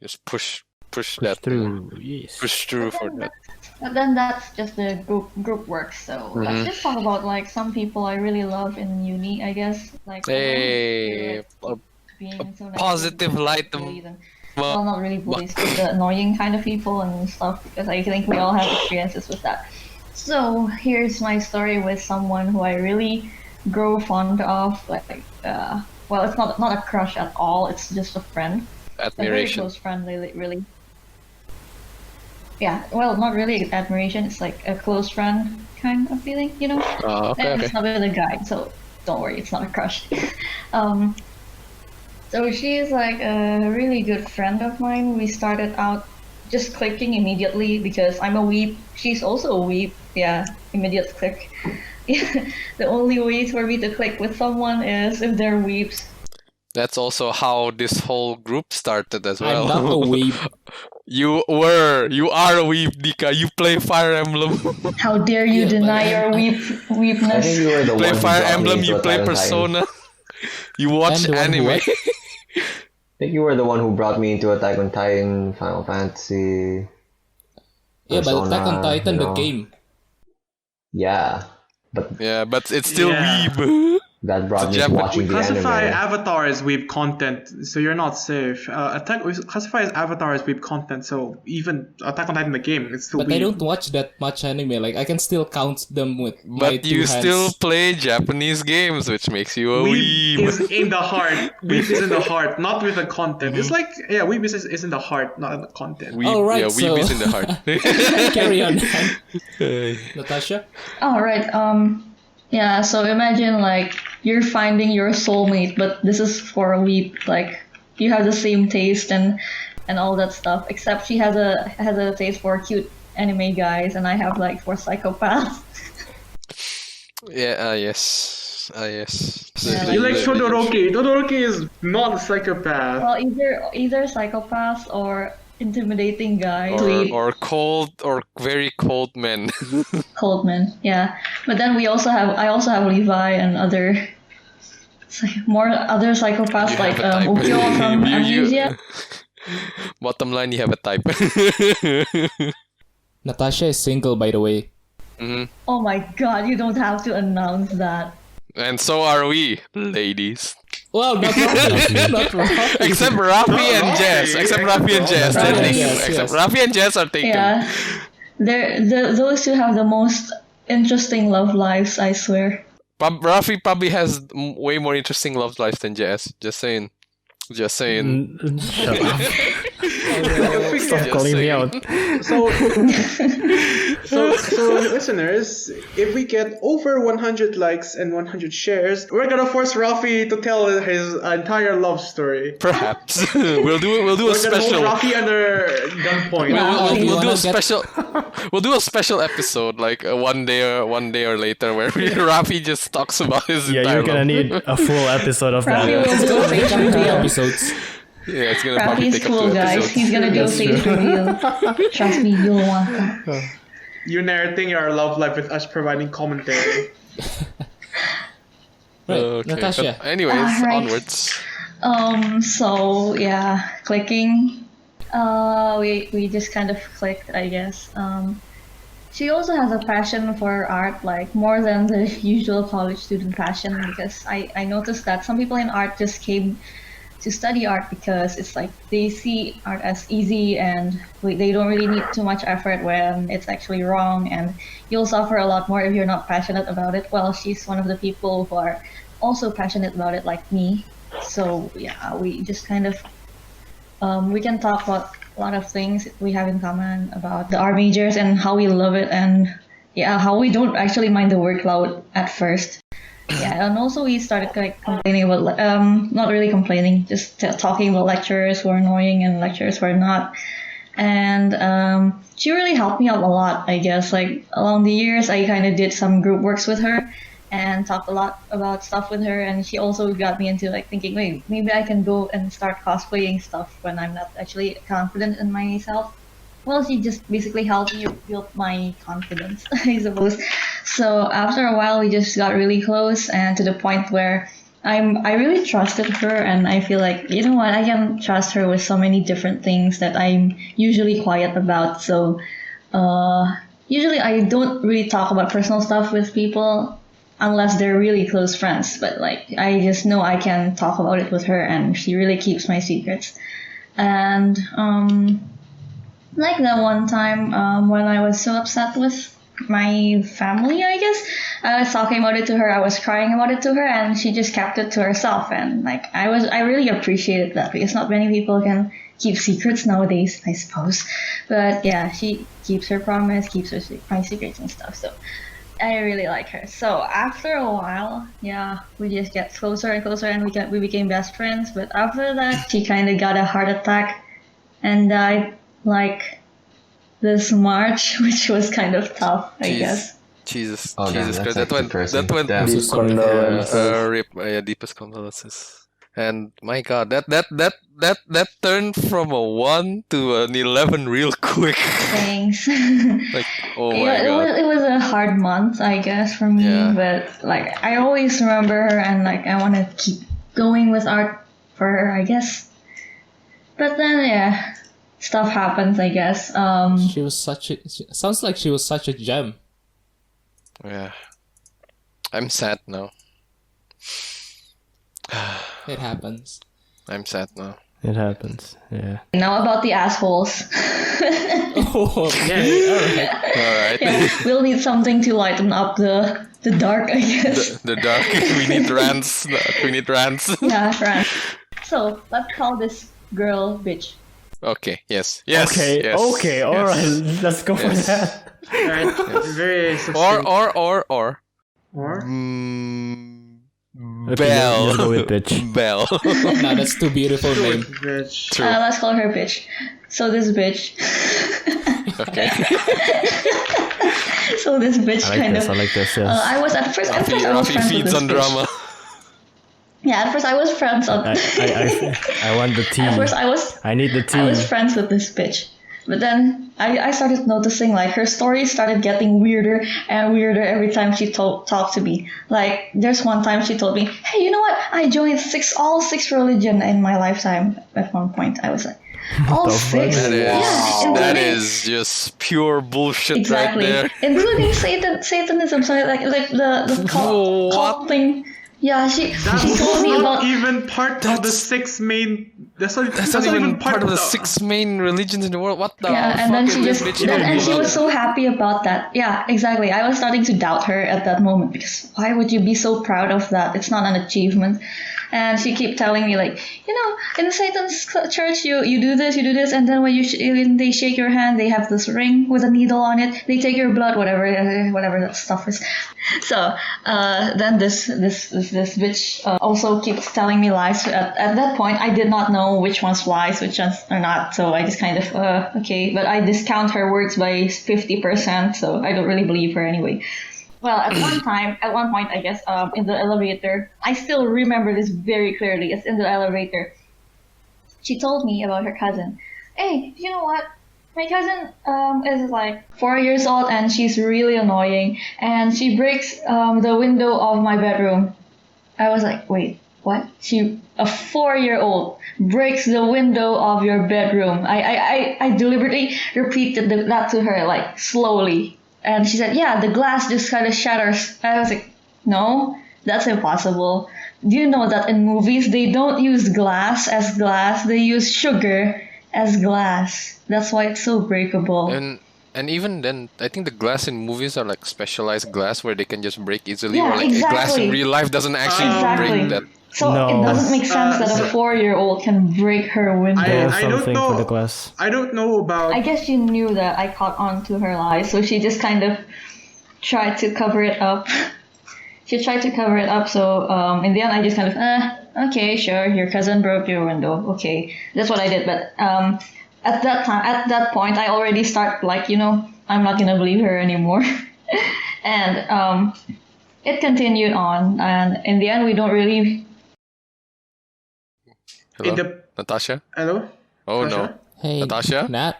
just push that Through. Yes. push through for that. But then that's just the group work. So let's just talk about like some people I really love in uni, I guess. Like Hey, being so nice positive with light. bullies and- well, not really bullies, but the annoying kind of people and stuff, because I think we all have experiences with that. So here's my story with someone who I really grow fond of. Like, well, it's not a crush at all. It's just a friend, a very Admiration. close friend. Really. yeah, well, not really admiration. It's like a close friend kind of feeling, you know. Okay, And okay. it's not with a guy, so don't worry, it's not a crush. um, so she's like a really good friend of mine. We started out just clicking immediately because I'm a weeb. She's also a weeb. Yeah, immediate click. The only way for me to click with someone is if they're weebs. That's also how this whole group started as well. I'm not a weeb. You are a weeb, Dika. You play Fire Emblem. How dare you Yeah, deny but- your I think weebness? you were the Play one who Fire brought me Emblem, into you play Attack on Titan. Persona. You watch I'm the one who anime. what? I think you were the one who brought me into Attack on Titan, Final Fantasy. Yeah, but Attack on Persona, Titan, you the know. game. Yeah, but Yeah, but it's still Yeah. weeb. that brought me to Japan- watching We the classify anime. Avatar as weeb content, so you're not safe. We classify as Avatar as weeb content, so even Attack on Titan the game, it's still But weeb. I don't watch that much anime. Like I can still count them with my But two you hands. still play Japanese games, which makes you a Weeb weeb. is in the heart. Weeb is in the heart, not with the content. It's like, yeah, weeb is in the heart, not in the content. Weeb, All right, yeah, weeb so- is in the heart. Carry on, Natasha. All right. Yeah. So imagine like you're finding your soulmate, but this is for a weeb. Like you have the same taste and all that stuff. Except she has a taste for cute anime guys, and I have like for psychopaths. Yeah, yes. Yes. Yeah, You like like- Todoroki. Todoroki is not a psychopath. Well, either psychopaths or intimidating guys. Or cold or very cold men. Coldman, yeah. But then I also have Levi and other more other psychopaths You like have a type. Ukyo from Amnesia. Bottom line, you have a type. Natasha is single, by the way. Oh my god, you don't have to announce that. And so are we, ladies. Well, not Rafi. Not Rafi. Except Rafi and Jess. Except Rafi and Jess. They're Rafi and taken. Jess, Except yes. Rafi and Jess are taken. Yeah. Those two have the most interesting love lives, I swear. Rafi probably has way more interesting love lives than Jess. Just saying. Just saying. Shut up. Just Stop calling me out. So listeners, if we get over 100 likes and 100 shares, we're gonna force Rafi to tell his entire love story. Perhaps. We'll do a We're gonna hold special. Rafi under gunpoint. Wow. We'll do wanna a get- special. We'll do a special episode, like one day or later, where Rafi just talks about his Yeah, entire you're gonna love. need a full episode of Rafi that. will do a face Couple reveal. episodes. Yeah, it's gonna probably Rafi's take up cool, 2 guys. episodes. He's gonna do a That's face reveal. Trust me, you'll want that. You narrating your love life with us providing commentary. Right, Okay, Natasha. but anyways, Alright. onwards. So yeah, clicking. We just kind of clicked, I guess. She also has a passion for art, like more than the usual college student passion, because I noticed that some people in art just came to study art because it's like they see art as easy and they don't really need too much effort when it's actually wrong, and you'll suffer a lot more if you're not passionate about it. Well, she's one of the people who are also passionate about it like me. So yeah, we just kind of we can talk about a lot of things we have in common about the art majors and how we love it, and yeah, how we don't actually mind the workload at first. Yeah, and also we started like complaining about not really complaining, just talking about lecturers who are annoying and lecturers who are not. And she really helped me out a lot, I guess. Like along the years, I kind of did some group works with her and talked a lot about stuff with her. And she also got me into like thinking, wait, maybe I can go and start cosplaying stuff when I'm not actually confident in myself. Well, she just basically helped me build my confidence, I suppose. So after a while, we just got really close, and to the point where I really trusted her, and I feel like, you know what, I can trust her with so many different things that I'm usually quiet about. So usually I don't really talk about personal stuff with people unless they're really close friends. But like I just know I can talk about it with her, and she really keeps my secrets. And like that one time when I was so upset with my family, I guess I was talking about it to her, I was crying about it to her, and she just kept it to herself. And like I really appreciated that, because not many people can keep secrets nowadays, I suppose. But yeah, she keeps her promise, keeps my secrets and stuff. So I really like her. So after a while, yeah, we just get closer and closer, and we became best friends. But after that, she kind of got a heart attack and died like this March, which was kind of tough, I guess. Jesus, Oh, damn, Jesus that's Christ, like depressing. that went. Damn. Deep condolences. Rip, deepest condolences. And my God, that turned from a 1 to an 11 real quick. Thanks. Like, oh my Yeah, God. it was a hard month, I guess, for me. Yeah. But like, I always remember her, and like, I want to keep going with art for her, I guess. But then, yeah, stuff happens, I guess. She was sounds like she was such a gem. Yeah. I'm sad now. It happens. I'm sad now. It happens. Yeah. Now about the assholes. Oh, yeah, alright. Alright. Yeah, we'll need something to lighten up the dark, I guess. The dark. We need rants. We need rants. Yeah, right. So let's call this girl bitch. Okay. Yes. Yes. Okay. Yes, Okay. All right. yes. Let's go for Yes. that. Right? Very succinct. Or. Or? Okay, Belle. let's go with bitch. Belle. No, that's too beautiful name. Bitch. True. Let's call her bitch. So this bitch. Okay. So this bitch I like kind this. of. I like this. Yes. I was at first. I was Rafi friends with feeds this on bitch. drama. Yeah, at first I was friends on. I want the tea. At first I was. I need the tea. I was friends with this bitch. But then I started noticing like her stories started getting weirder and weirder every time she talked to me. Like there's one time she told me, "Hey, you know what? I joined all six religion in my lifetime." At one point, I was like, "All The six? fuck? That is Yeah, that including- is just pure bullshit exactly, right there. including Satanism. So like the cult What? thing." Yeah, she That's told me not about. even part of the six main. That's not even part of the 6 main religions in the world. What the Yeah, fuck and then is she this just bitch and she talking was so happy about that. Yeah, exactly. I was starting to doubt her at that moment because why would you be so proud of that? It's not an achievement. And she kept telling me like, in the Satan's church, you do this, and then when they shake your hand, they have this ring with a needle on it. They take your blood, whatever that stuff is. So then this bitch also keeps telling me lies. At that point, I did not know which one's lies, which ones are not. So I just kind of okay, but I discount her words by 50%. So I don't really believe her anyway. Well, at one point, I guess, in the elevator, I still remember this very clearly. It's in the elevator. She told me about her cousin. Hey, you know what? My cousin is like 4 years old and she's really annoying. And she breaks the window of my bedroom. I was like, wait, what? A 4-year-old breaks the window of your bedroom. I deliberately repeated that to her, like, slowly. And she said, yeah, the glass just kind of shatters. I was like, no, that's impossible. Do you know that in movies, they don't use glass as glass. They use sugar as glass. That's why it's so breakable. And even then, I think the glass in movies are like specialized glass where they can just break easily. Yeah, or like glass in exactly. real life doesn't actually break that. So No. it doesn't make sense that a 4-year-old can break her window. There's I don't something know. for the glass. I don't know about. I guess she knew that I caught on to her lies, so she just kind of tried to cover it up. She tried to cover it up, so in the end I just kind of, okay, sure, your cousin broke your window. Okay, that's what I did. But at that point, I already start like, I'm not gonna believe her anymore. And it continued on, and in the end, we don't really. Hello? Natasha? Hello? Oh Natasha? no. Hey, Natasha? Nat.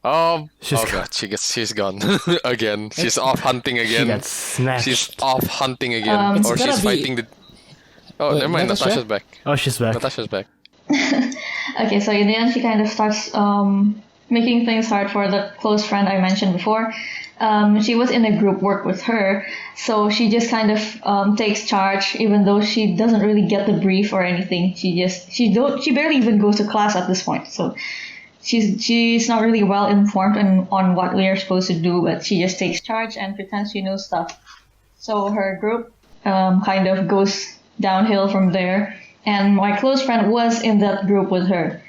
Oh She's god, she's gone again. She's off hunting She again. got snatched. She's off hunting again, It's or gonna she's be- fighting the. Oh, Wait, never mind. Natasha? Natasha's back. Oh, she's back. Natasha's back. Okay, so in the end, she kind of starts making things hard for the close friend I mentioned before. She was in a group work with her, so she just kind of takes charge, even though she doesn't really get the brief or anything. She barely even goes to class at this point, so she's not really well informed on what we are supposed to do, but she just takes charge and pretends she knows stuff. So her group kind of goes downhill from there, and my close friend was in that group with her.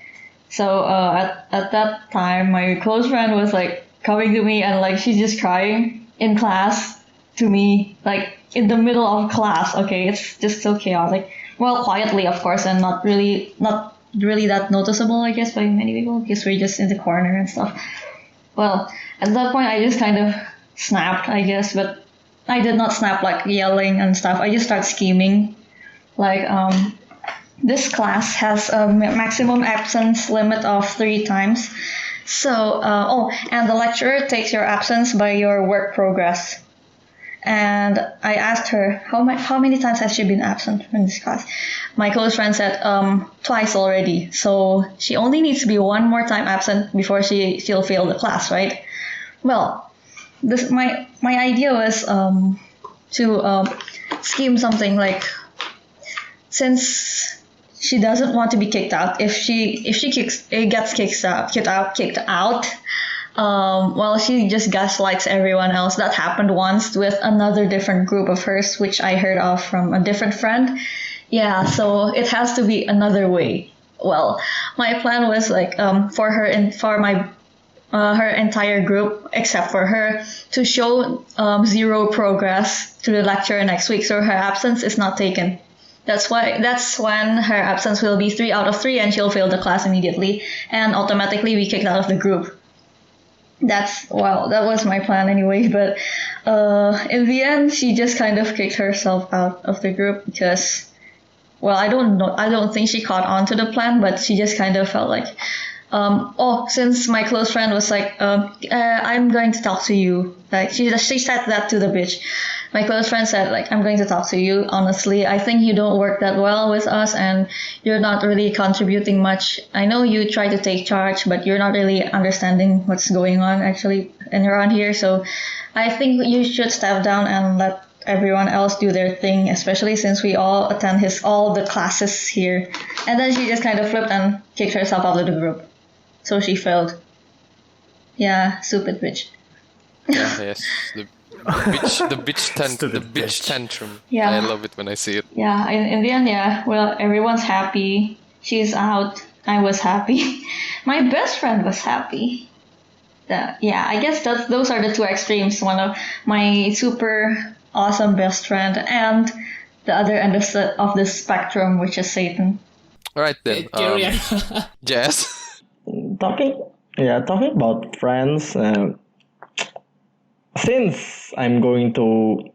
So at that time, my close friend was like coming to me and like she's just crying in class to me, like in the middle of class. Okay, it's just so chaotic. Well, quietly, of course, and not really that noticeable, I guess, by many people because we're just in the corner and stuff. Well, at that point, I just kind of snapped, I guess, but I did not snap like yelling and stuff. I just start scheming, like this class has a maximum absence limit of 3 times. So, and the lecturer takes your absence by your work progress. And I asked her, how many times has she been absent in this class? My close friend said, twice already. So she only needs to be one more time absent before she'll fail the class, right? Well, my idea was to scheme something like, since she doesn't want to be kicked out, if she gets kicked out, well, she just gaslights everyone else. That happened once with another different group of hers, which I heard of from a different friend. Yeah, so it has to be another way. Well, my plan was like for her entire group except for her to show 0 progress to the lecturer next week, so her absence is not taken. That's when her absence will be 3 out of 3 and she'll fail the class immediately and automatically be kicked out of the group. That was my plan anyway, but in the end she just kind of kicked herself out of the group because, well, I don't think she caught on to the plan, but she just kind of felt like, since my close friend was like, I'm going to talk to you, like she said that to the bitch. My close friend said, like, I'm going to talk to you. Honestly, I think you don't work that well with us and you're not really contributing much. I know you try to take charge, but you're not really understanding what's going on actually around here. So I think you should step down and let everyone else do their thing, especially since we all attend all the classes here. And then she just kind of flipped and kicked herself out of the group. So she failed. Yeah, stupid bitch. Yeah, yes. The bitch tantrum. Yeah. I love it when I see it. Yeah, in the end, yeah. Well, everyone's happy. She's out. I was happy. My best friend was happy. Yeah, I guess those are the 2 extremes. One of my super awesome best friend and the other end of the spectrum, which is Satan. All right then. Carry on. Jess. Talking about friends. Since I'm going to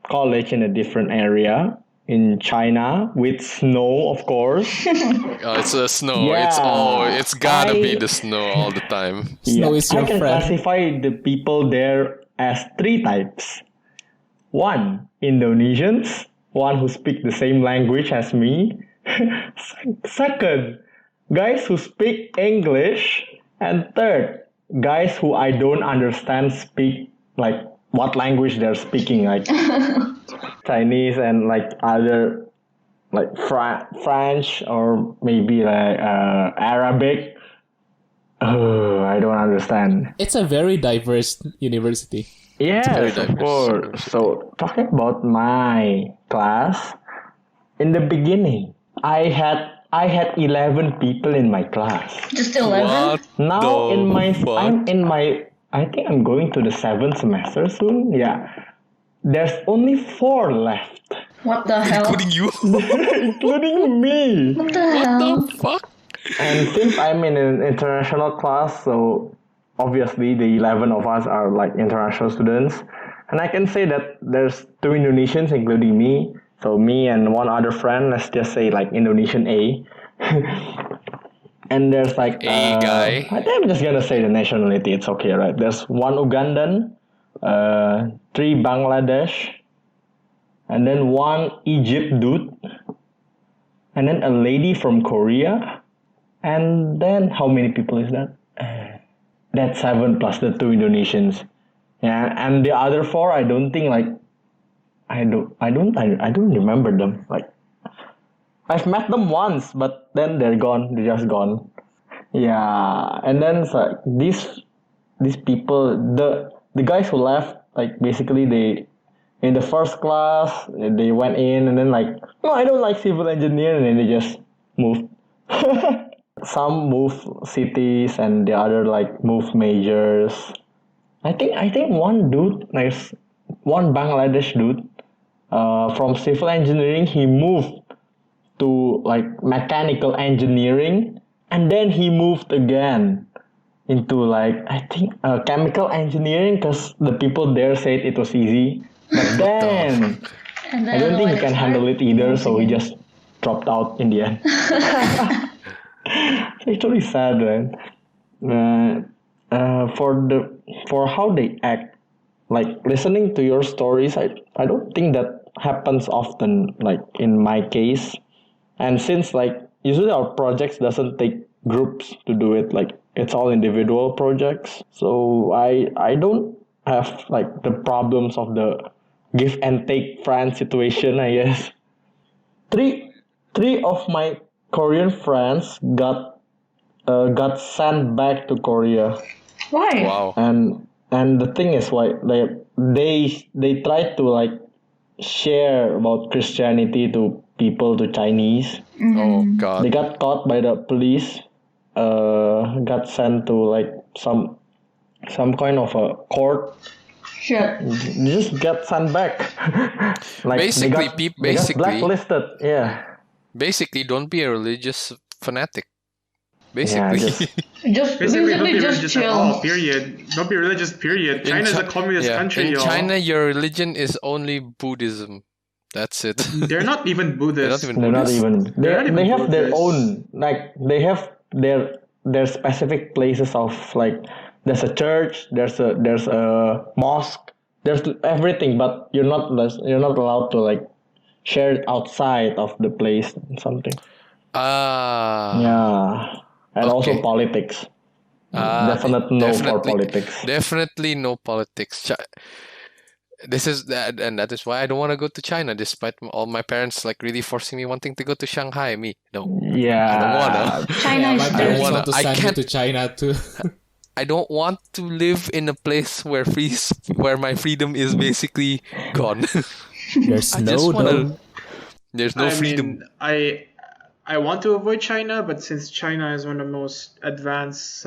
college in a different area in China with snow, of course. Oh, it's a snow. Yeah, It's gotta be the snow all the time. Snow is your I can friend. classify the people there as 3 types. 1, Indonesians, one who speak the same language as me. Second, guys who speak English. And third, guys who I don't understand speak like what language they're speaking, like Chinese and like other like French or maybe like Arabic. I don't understand. It's a very diverse university. Yes, very of diverse course. university. So talking about my class, in the beginning, I had 11 people in my class. Just 11? What Now the fuck? I think I'm going to the 7th semester soon. Yeah. There's only 4 left, What the hell? Including you? including me. What the hell? The fuck? And since I'm in an international class, so obviously the 11 of us are like international students. And I can say that there's 2 Indonesians, including me. So me and one other friend, let's just say like Indonesian A. And there's like A guy. I think I'm just gonna say the nationality. It's okay, right? There's 1 Ugandan, 3 Bangladesh, and then 1 Egypt dude, and then a lady from Korea, and then how many people is that? That's 7 plus the 2 Indonesians. Yeah, and the other 4, I don't think like I don't remember them. Like I've met them once, but then they're gone. They're just gone. Yeah, and then it's like these people, the guys who left, like basically they in the first class they went in and then like, no, I don't like civil engineering, and then they just moved. some move cities and the other like move majors. I think one dude, like one Bangladesh dude, from civil engineering, he moved to like mechanical engineering, and then he moved again into like I think chemical engineering because the people there said it was easy. But then And I don't then think when he can it's handle hard, it either, moves so he again. just dropped out in the end. It's actually sad, man. For how they act, like listening to your stories, I don't think that happens often. Like in my case, and since like usually our projects doesn't take groups to do it, like it's all individual projects. So I don't have like the problems of the give and take friend situation, I guess. Three three of my Korean friends got sent back to Korea, Why? Wow. and the thing is why they tried to like share about Christianity to people, to Chinese. Oh They God. got caught by the police, got sent to like some kind of a court. Shit. They just got sent back. Like Basically, they got blacklisted. Yeah. basically, don't be a religious fanatic. Yeah, Basically. just Basically, don't be just religious at chill. all. Period. Don't be religious. Period. China is a communist country, in y'all. China, your religion is only Buddhism. That's it. They're not even Buddhists. They're not they're not Buddhist. even They're not even they have their Buddhists. own, like they have their specific places of like there's a church, there's a mosque, there's everything, but you're not allowed to like share it outside of the place something. Yeah. And also Okay. politics. Ah, Definite no for definitely- politics. Definitely no politics. This is that, and that is why I don't want to go to China, despite all my parents like really forcing me wanting to go to Shanghai. Me, no, Yeah. I don't wanna. China Yeah, is my don't parents wanna- want to I send me can't- to China too. I don't want to live in a place where where my freedom is basically gone. There's I no just wanna. no. There's no I freedom. mean, I want to avoid China, but since China is one of the most advanced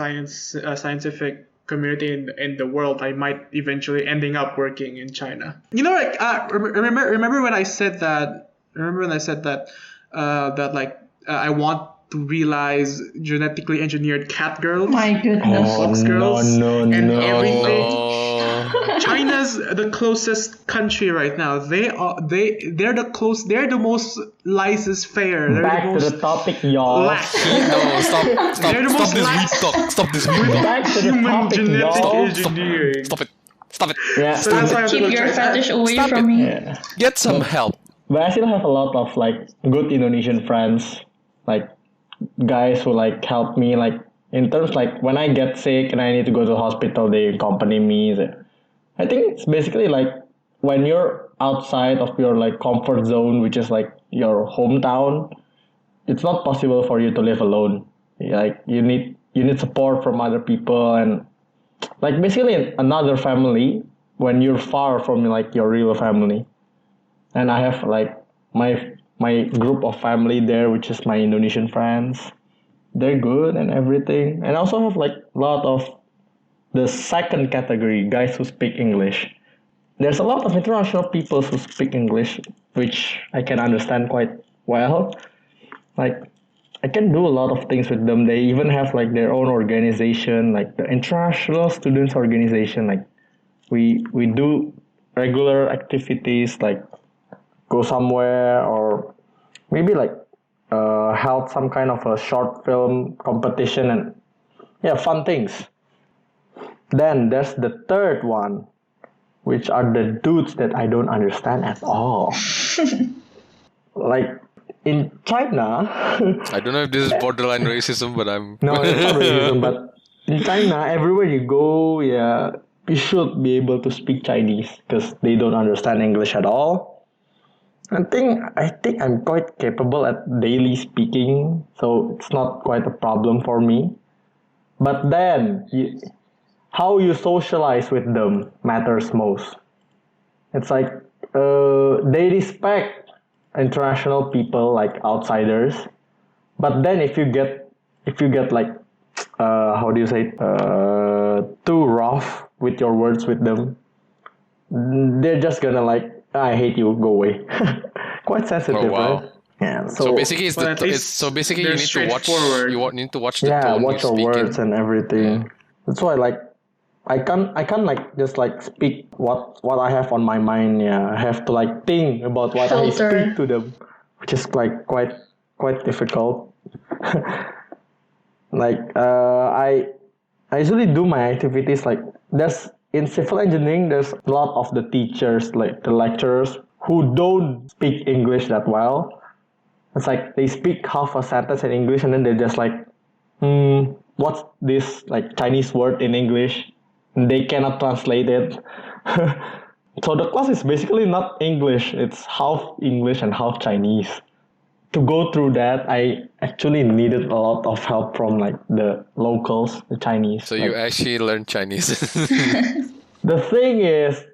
scientific community in the world, I might eventually ending up working in China. You know, like remember when I said that? Remember when I said that I want to realize genetically engineered cat girls, My goodness. Oh, fox no, girls, no, and no. everything. No. China's the closest country right now. They're the most laissez-faire. They're Back the to most the topic, y'all. lax. No, stop They're the most this lax- weed talk. Stop this weed talk. Back to the Human topic, genetic y'all. engineering. Stop it. Stop it. Yeah. So that's why I have to Keep go your China. fetish away Stop from it. me. Yeah. Get some help. But I still have a lot of like good Indonesian friends, like guys who like help me, like in terms like when I get sick and I need to go to the hospital, they accompany me. I think it's basically like when you're outside of your like comfort zone, which is like your hometown, it's not possible for you to live alone. Like you need support from other people, and like basically another family when you're far from like your real family. And I have like my group of family there, which is my Indonesian friends. They're good and everything. And I also have like a lot of the second category, guys who speak English. There's a lot of international people who speak English, which I can understand quite well. Like I can do a lot of things with them. They even have like their own organization, like the International Students Organization. Like we do regular activities like go somewhere or maybe like held some kind of a short film competition and yeah, fun things. Then there's the third one, which are the dudes that I don't understand at all. Like in China, I don't know if this is borderline racism, but I'm. no, it's not racism, but in China, everywhere you go, yeah, you should be able to speak Chinese because they don't understand English at all. I think I'm quite capable at daily speaking, so it's not quite a problem for me. But then, how you socialize with them matters most. It's like they respect international people like outsiders, but then if you get if you get like how do you say it? Too rough with your words with them, they're just gonna like, I hate you, go away. Quite sensitive, wow. right? Yeah. So basically, Well, at least so basically you they're need to watch. straightforward. You need to watch the Yeah, tone watch you your speak words in. and everything. Yeah. That's why like I can't like just like speak what I have on my mind. Yeah, I have to like think about what I Filter. speak to them, which is like quite difficult. Like I usually do my activities like there's in civil engineering there's a lot of the teachers like the lecturers who don't speak English that well. It's like they speak half a sentence in English and then they're just like, what's this like Chinese word in English? And they cannot translate it. So the class is basically not English. It's half English and half Chinese. To go through that, I actually needed a lot of help from like the locals, the Chinese. So like, you actually learn Chinese. the thing is,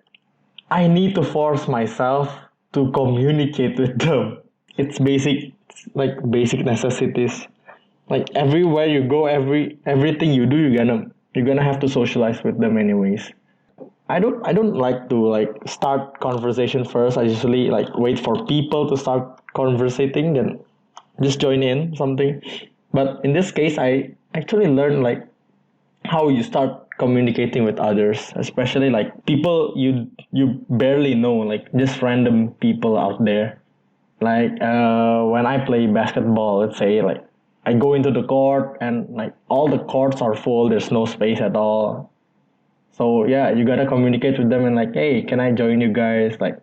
I need to force myself to communicate with them. It's basic necessities. Like everywhere you go, everything you do, you're gonna have to socialize with them anyways. I don't like to like start conversation first. I usually like wait for people to start conversating, then just join in something. But in this case, I actually learned like how you start communicating with others, especially like people you barely know, like just random people out there. Like when I play basketball, let's say like I go into the court and like all the courts are full, there's no space at all. So yeah, you gotta communicate with them and like, hey, can I join you guys? Like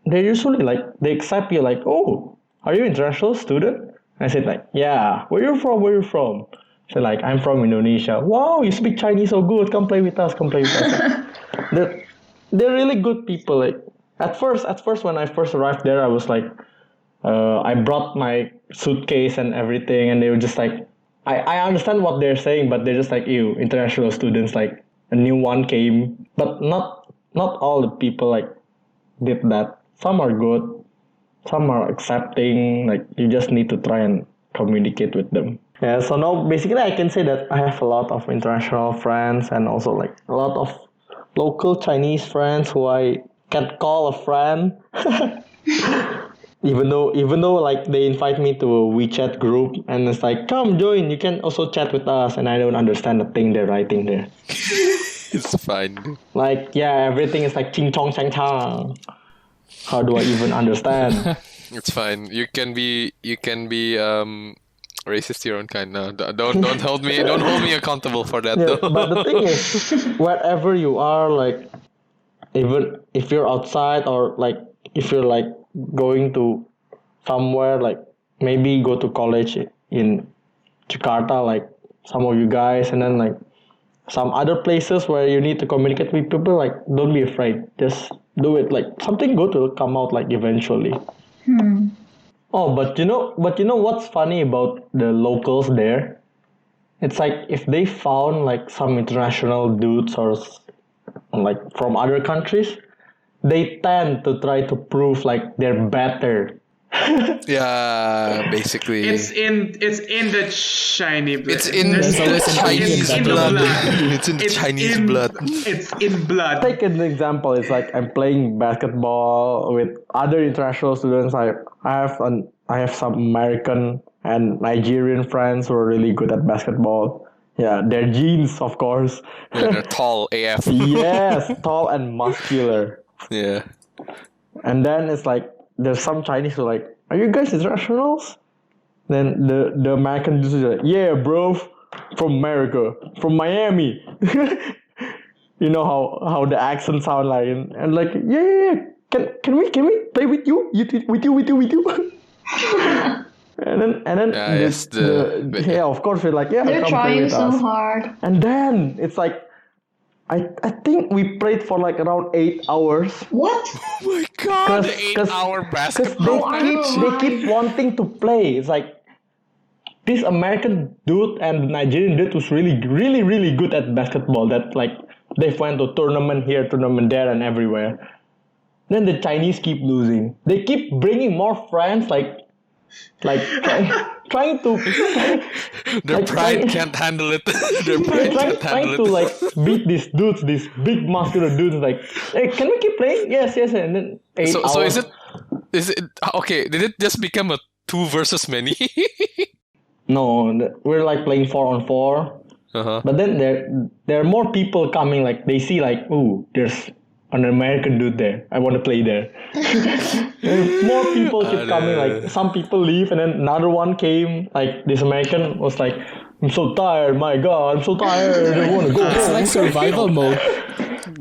they usually like they accept you like, oh, are you international student? I said like, yeah, where you from? Where you from? So like, I'm from Indonesia. Wow, you speak Chinese so good. Come play with us. Come play with us. they're really good people. Like at first when I first arrived there, I was like, I brought my suitcase and everything, and they were just like, I understand what they're saying, but they're just like, ew, international students, like a new one came, but not all the people like did that. Some are good, some are accepting. Like you just need to try and communicate with them. Yeah, so now basically I can say that I have a lot of international friends and also like a lot of local Chinese friends who I can call a friend. even though like they invite me to a WeChat group and it's like, come join, you can also chat with us, and I don't understand the thing they're writing there. It's fine. Like yeah, everything is like ching chong chang chang. How do I even understand? It's fine. You can be racist to your own kind. No, don't hold me accountable for that. Yeah, though. but the thing is, wherever you are, like even if you're outside or like if you're like going to somewhere, like maybe go to college in Jakarta, like some of you guys, and then like some other places where you need to communicate with people, like don't be afraid, just do it. Like something good will come out like eventually. Oh, but you know what's funny about the locals there? It's like if they found like some international dudes or like from other countries, they tend to try to prove like they're better. Yeah, basically. It's in the shiny blood. It's in There's the always an Chinese Asian blood. background. It's in the Chinese in, blood. It's in blood. Take an example. It's like I'm playing basketball with other international students. I have some American and Nigerian friends who are really good at basketball. Yeah, they're genes, of course. Yeah, they're tall AF. Yes, tall and muscular. Yeah. And then it's like there's some Chinese who are like, are you guys internationals? Then the American dudes are like, yeah, bro, from America, from Miami. You know how the accent sound like, and like, yeah. Can we play with you? With you? And then Yeah, yes, yeah, of course we're like, yeah, They're come play trying with so us. hard. And then it's like, I think we played for like around 8 hours. What? Oh my god, 8-hour basketball Because they keep wanting to play. It's like this American dude and Nigerian dude was really good at basketball. That like they went to tournament here, tournament there, and everywhere. Then the Chinese keep losing. They keep bringing more friends. Like like trying to Their like, pride trying- can't handle it. Their pride can't trying handle to it. like beat these dudes, these big muscular dudes. Like, hey, can we keep playing? Yes, and then 8 So hours. is it okay? Did it just become a 2 versus many? No, we're like playing 4-on-4. Uh-huh. But then there are more people coming. Like they see like, ooh, there's an American dude there. I want to play there. And more people keep coming. Like some people leave, and then another one came. Like this American was like, I'm so tired. My God, I'm so tired. I want to go It's home. like survival mode.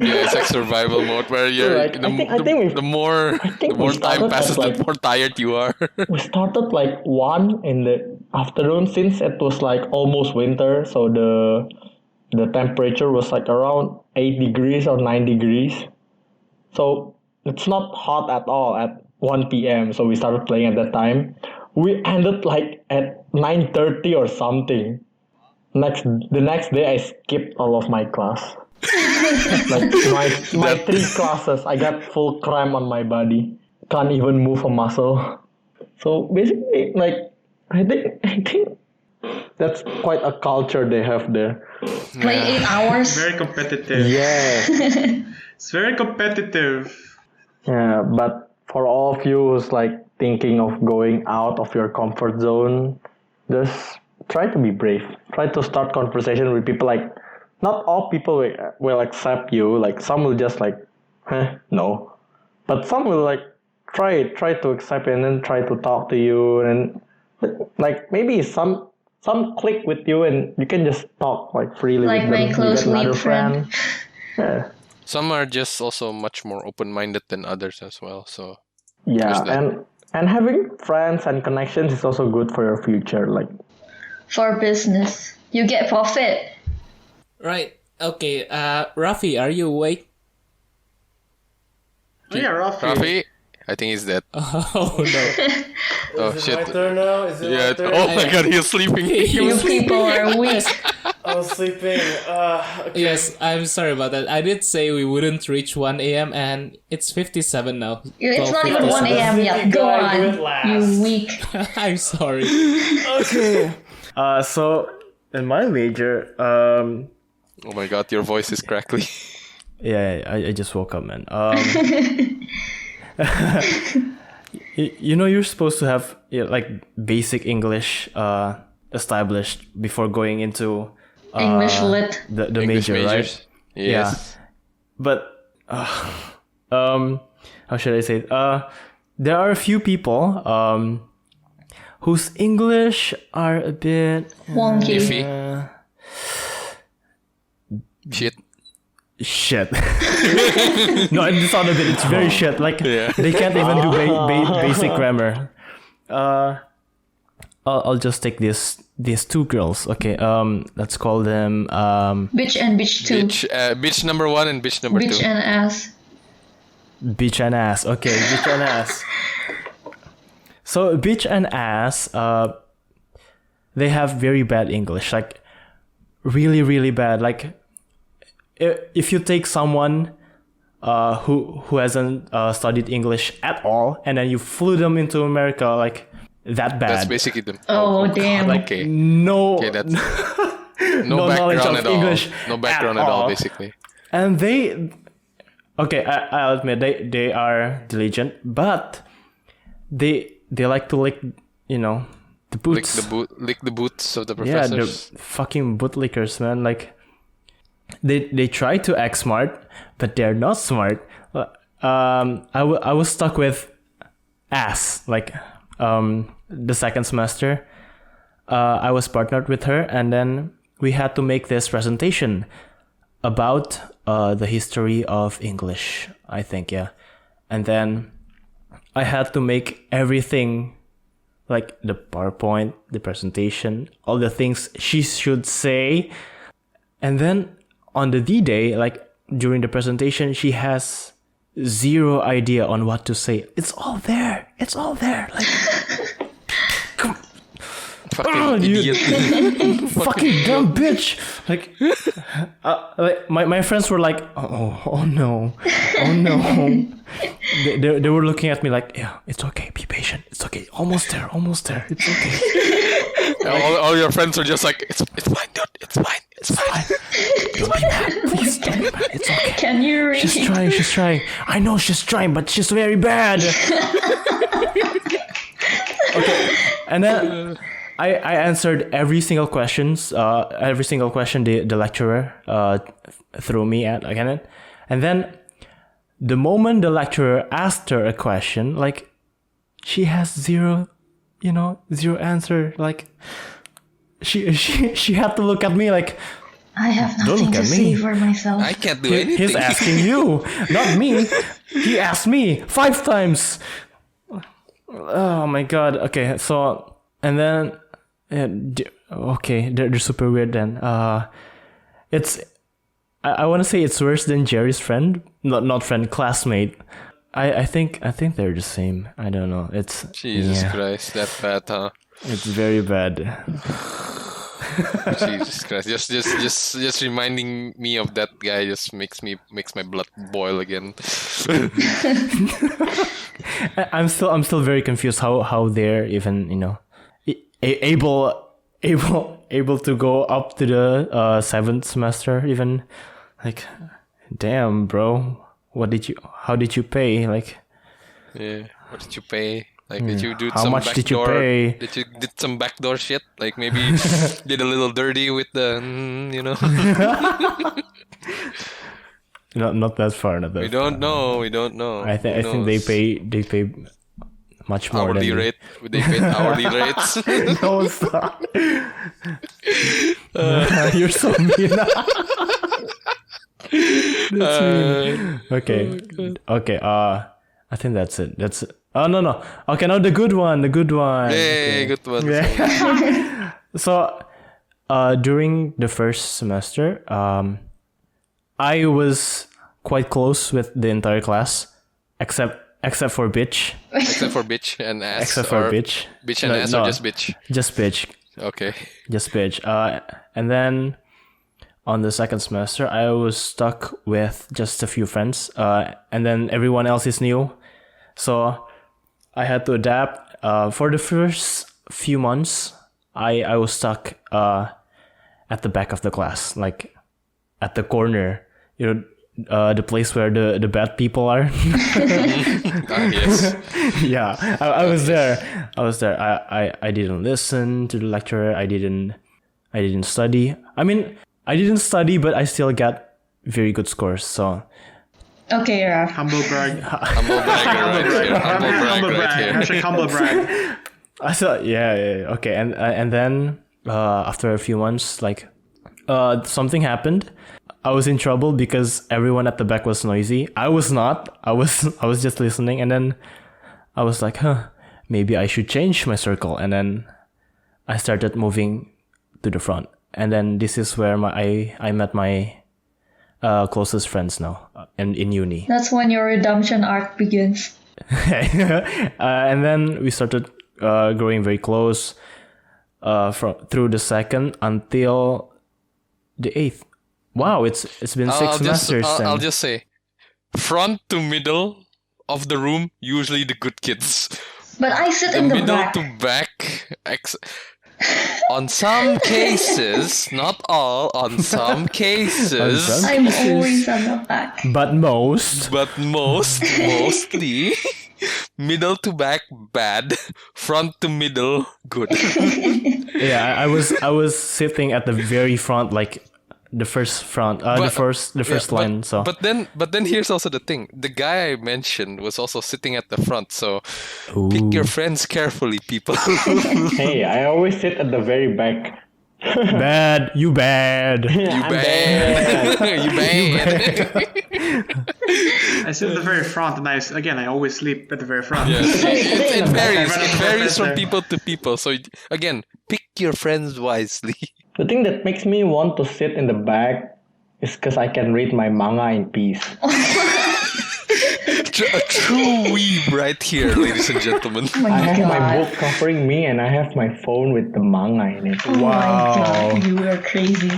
Yeah, it's like survival mode where you're Right. I think the more we time started passes, at, like- the more tired you are. We started like 1 in the afternoon since it was like almost winter, so the temperature was like around 8 degrees or 9 degrees. So it's not hot at all at 1 p.m. So we started playing at that time. We ended like at 9:30 or something. The next day I skipped all of my class. Like my 3 classes, I got full cramp on my body. Can't even move a muscle. So basically, like I think that's quite a culture they have there. Play 8 hours. Very competitive. Yeah, It's very competitive. yeah. But for all of you who's like thinking of going out of your comfort zone, just try to be brave. Try to start conversation with people. Like not all people will accept you. Like some will just like, no. But some will like try to accept it and then try to talk to you, and like maybe some click with you and you can just talk like freely Like with my them. You close get another lead friend. Yeah. Some are just also much more open-minded than others as well. So Yeah, There's that. and having friends and connections is also good for your future. Like, For business, you get profit. Right. Okay. Rafi, are you awake? Oh yeah, Rafi. Rafi, I think he's dead. Oh no. Oh Is it shit. my turn now? Is it Yeah. my turn? Oh my god, he's sleeping. You people are weak. I was sleeping. Okay. Yes, I'm sorry about that. I did say we wouldn't reach 1 a.m. and it's 57 now. It's not even 1 12:57. a.m. yet. Sleepy Go guy, do it on. last. You weak. I'm sorry. Okay. So in my major, Oh my god, your voice is crackly. yeah, I just woke up, man. You know, you're supposed to have like basic English established before going into English lit. the English major, majors. right? Yes. But how should I say it? There are a few people whose English are a bit Wonky. Iffy. Shit. shit. No, it's not a bit. It's very shit. Like Yeah. they can't even do basic grammar. I'll just take these 2 girls. Okay. Let's call them Bitch and bitch too. Bitch number 1 and bitch number 2. Bitch and ass. bitch and ass. Okay, bitch and ass. So bitch and ass, they have very bad English, like really, really bad. Like if you take someone who hasn't studied English at all, and then you flew them into America, like that bad. That's basically them. Oh, damn. Okay. No, Okay, that's no no knowledge background of at all. English No background at at all, all. basically. and they. Okay, I'll admit they are diligent, but they like to lick, the Lick boots. the boots of the Yeah, the professors. fucking bootlickers, man. Like, they try to act smart, but they're not smart. I was stuck with ass. Like, the second semester, I was partnered with her, and then we had to make this presentation about the history of English, I think, yeah. And then I had to make everything, like the PowerPoint, the presentation, all the things she should say. And then on the D-Day, like during the presentation, she has zero idea on what to say. It's all there. Like, fucking you- idiot. fucking dumb bitch. Like my friends were like, oh no. They were looking at me like, yeah, it's okay, be patient, it's okay, almost there, it's okay. all your friends were just like, it's fine, dude, it's fine. Don't be mad, please, don't be mad, it's okay. Can you read? She's trying. I know she's trying, but she's very bad. Okay, and then I answered every single question the lecturer threw me at again, and then the moment the lecturer asked her a question, like she has zero answer. Like she had to look at me like, I have Don't nothing look to at say me. for myself. I can't do anything. he's asking you, not me. He asked me 5 times. Oh my god. Okay, so and then they're super weird then. It's I want to say it's worse than Jerry's friend, not friend, classmate. I think they're the same. I don't know. It's Jesus Christ, that bad, huh? It's very bad. Jesus Christ! Just reminding me of that guy just makes my blood boil again. I'm still very confused how they're even able to go up to the 7th semester even. Like, damn, bro, how did you pay? Like, Yeah, what did you pay? Like, did you do How some much backdoor? did you pay? Did some backdoor shit? Like maybe did a little dirty with the, not that far. Not that We far. don't know. I think they pay much more hourly than rate. They paid hourly rates. No, stop. You're so mean. That's mean. Okay. I think that's it. Oh no. Okay, now the good one. Hey, Okay. good one. Yeah. So, during the first semester, I was quite close with the entire class, except for bitch. Except for bitch and ass. Except for or bitch. Bitch and ass, or just bitch. Just bitch. Okay. Just bitch. And then on the second semester, I was stuck with just a few friends. And then everyone else is new, so I had to adapt. For the first few months, I was stuck at the back of the class, like at the corner. The place where the bad people are. Yes. Yeah, I was there. I didn't listen to the lecturer. I didn't study. I mean, I didn't study, but I still got very good scores. So Okay, Raf. Humble brag. Humble brag right here. Humble brag right here. Hashtag humble brag. I thought, yeah. Okay, and then after a few months, like something happened. I was in trouble because everyone at the back was noisy. I was not. I was just listening, and then I was like, maybe I should change my circle. And then I started moving to the front. And then this is where I met my closest friends now, and in uni. That's when your redemption arc begins. And then we started growing very close through the second until the 8th. Wow, it's been 6 semesters. I'll just say, front to middle of the room, usually the good kids. But I sit in the Middle back. to back. On some cases, not all, on some cases, I'm always on the back. But mostly, middle to back, bad. Front to middle, good. Yeah, I was sitting at the very front, like the first front, the first line. So, but then here's also the thing: the guy I mentioned was also sitting at the front. So, pick your friends carefully, people. Hey, I always sit at the very back. bad. You bad. You bad. You bad. I sit at the very front, and I always sleep at the very front. Yes. It varies. Right It at the varies from professor. people to people. So again, pick your friends wisely. The thing that makes me want to sit in the back is because I can read my manga in peace. A true weeb right here, ladies and gentlemen. Oh my I have god. my book covering me, and I have my phone with the manga in it. Oh my god, you are crazy.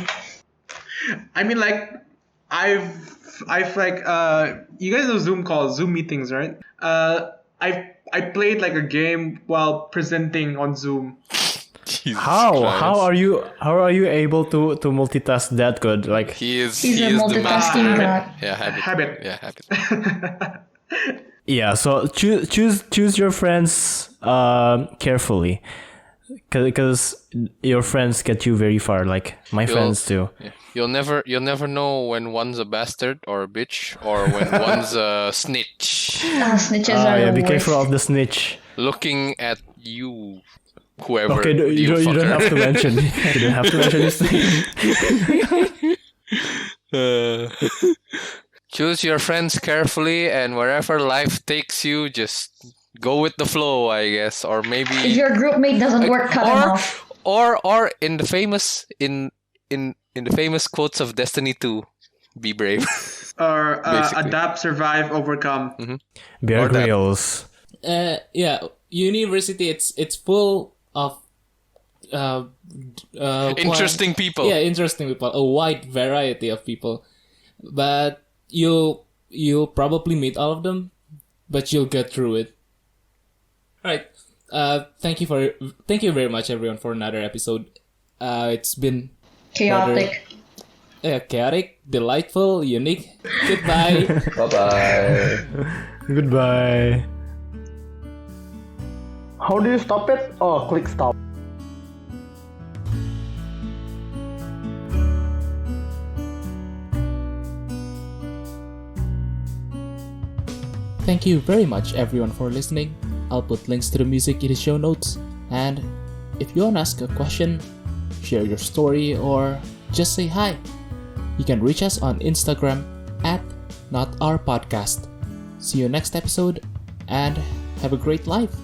I mean, like, I've like, you guys know Zoom calls, Zoom meetings, right? I played like a game while presenting on Zoom. Jesus How Christ. how are you able to multitask that good? Like He's he a is the multitasking master. god. Yeah, habit. Habit. Yeah, habit. yeah, so choose your friends carefully, because your friends get you very far. Like my friends too. Yeah. You'll never know when one's a bastard or a bitch or when one's a snitch. Snitches are Yeah, the be worst. careful of the snitch. Looking at you, whoever. Okay, you don't have to mention. You don't have to mention his name. Choose your friends carefully, and wherever life takes you, just go with the flow, I guess. Or maybe If your group mate doesn't work, cut him off. or in the famous in the famous quotes of Destiny 2, be brave. Or Basically. adapt, survive, overcome. Bear Or that. Grylls. Yeah, university. It's full of Interesting people. Yeah, interesting people. A wide variety of people, but you'll probably meet all of them, but you'll get through it. All right. Thank you very much, everyone, for another episode. It's been Chaotic. chaotic, delightful, unique. Goodbye. Bye-bye. Goodbye. How do you stop it? Oh, click stop. Thank you very much, everyone, for listening. I'll put links to the music in the show notes. And if you want to ask a question, share your story, or just say hi, you can reach us on Instagram at NotOurPodcast. See you next episode, and have a great life.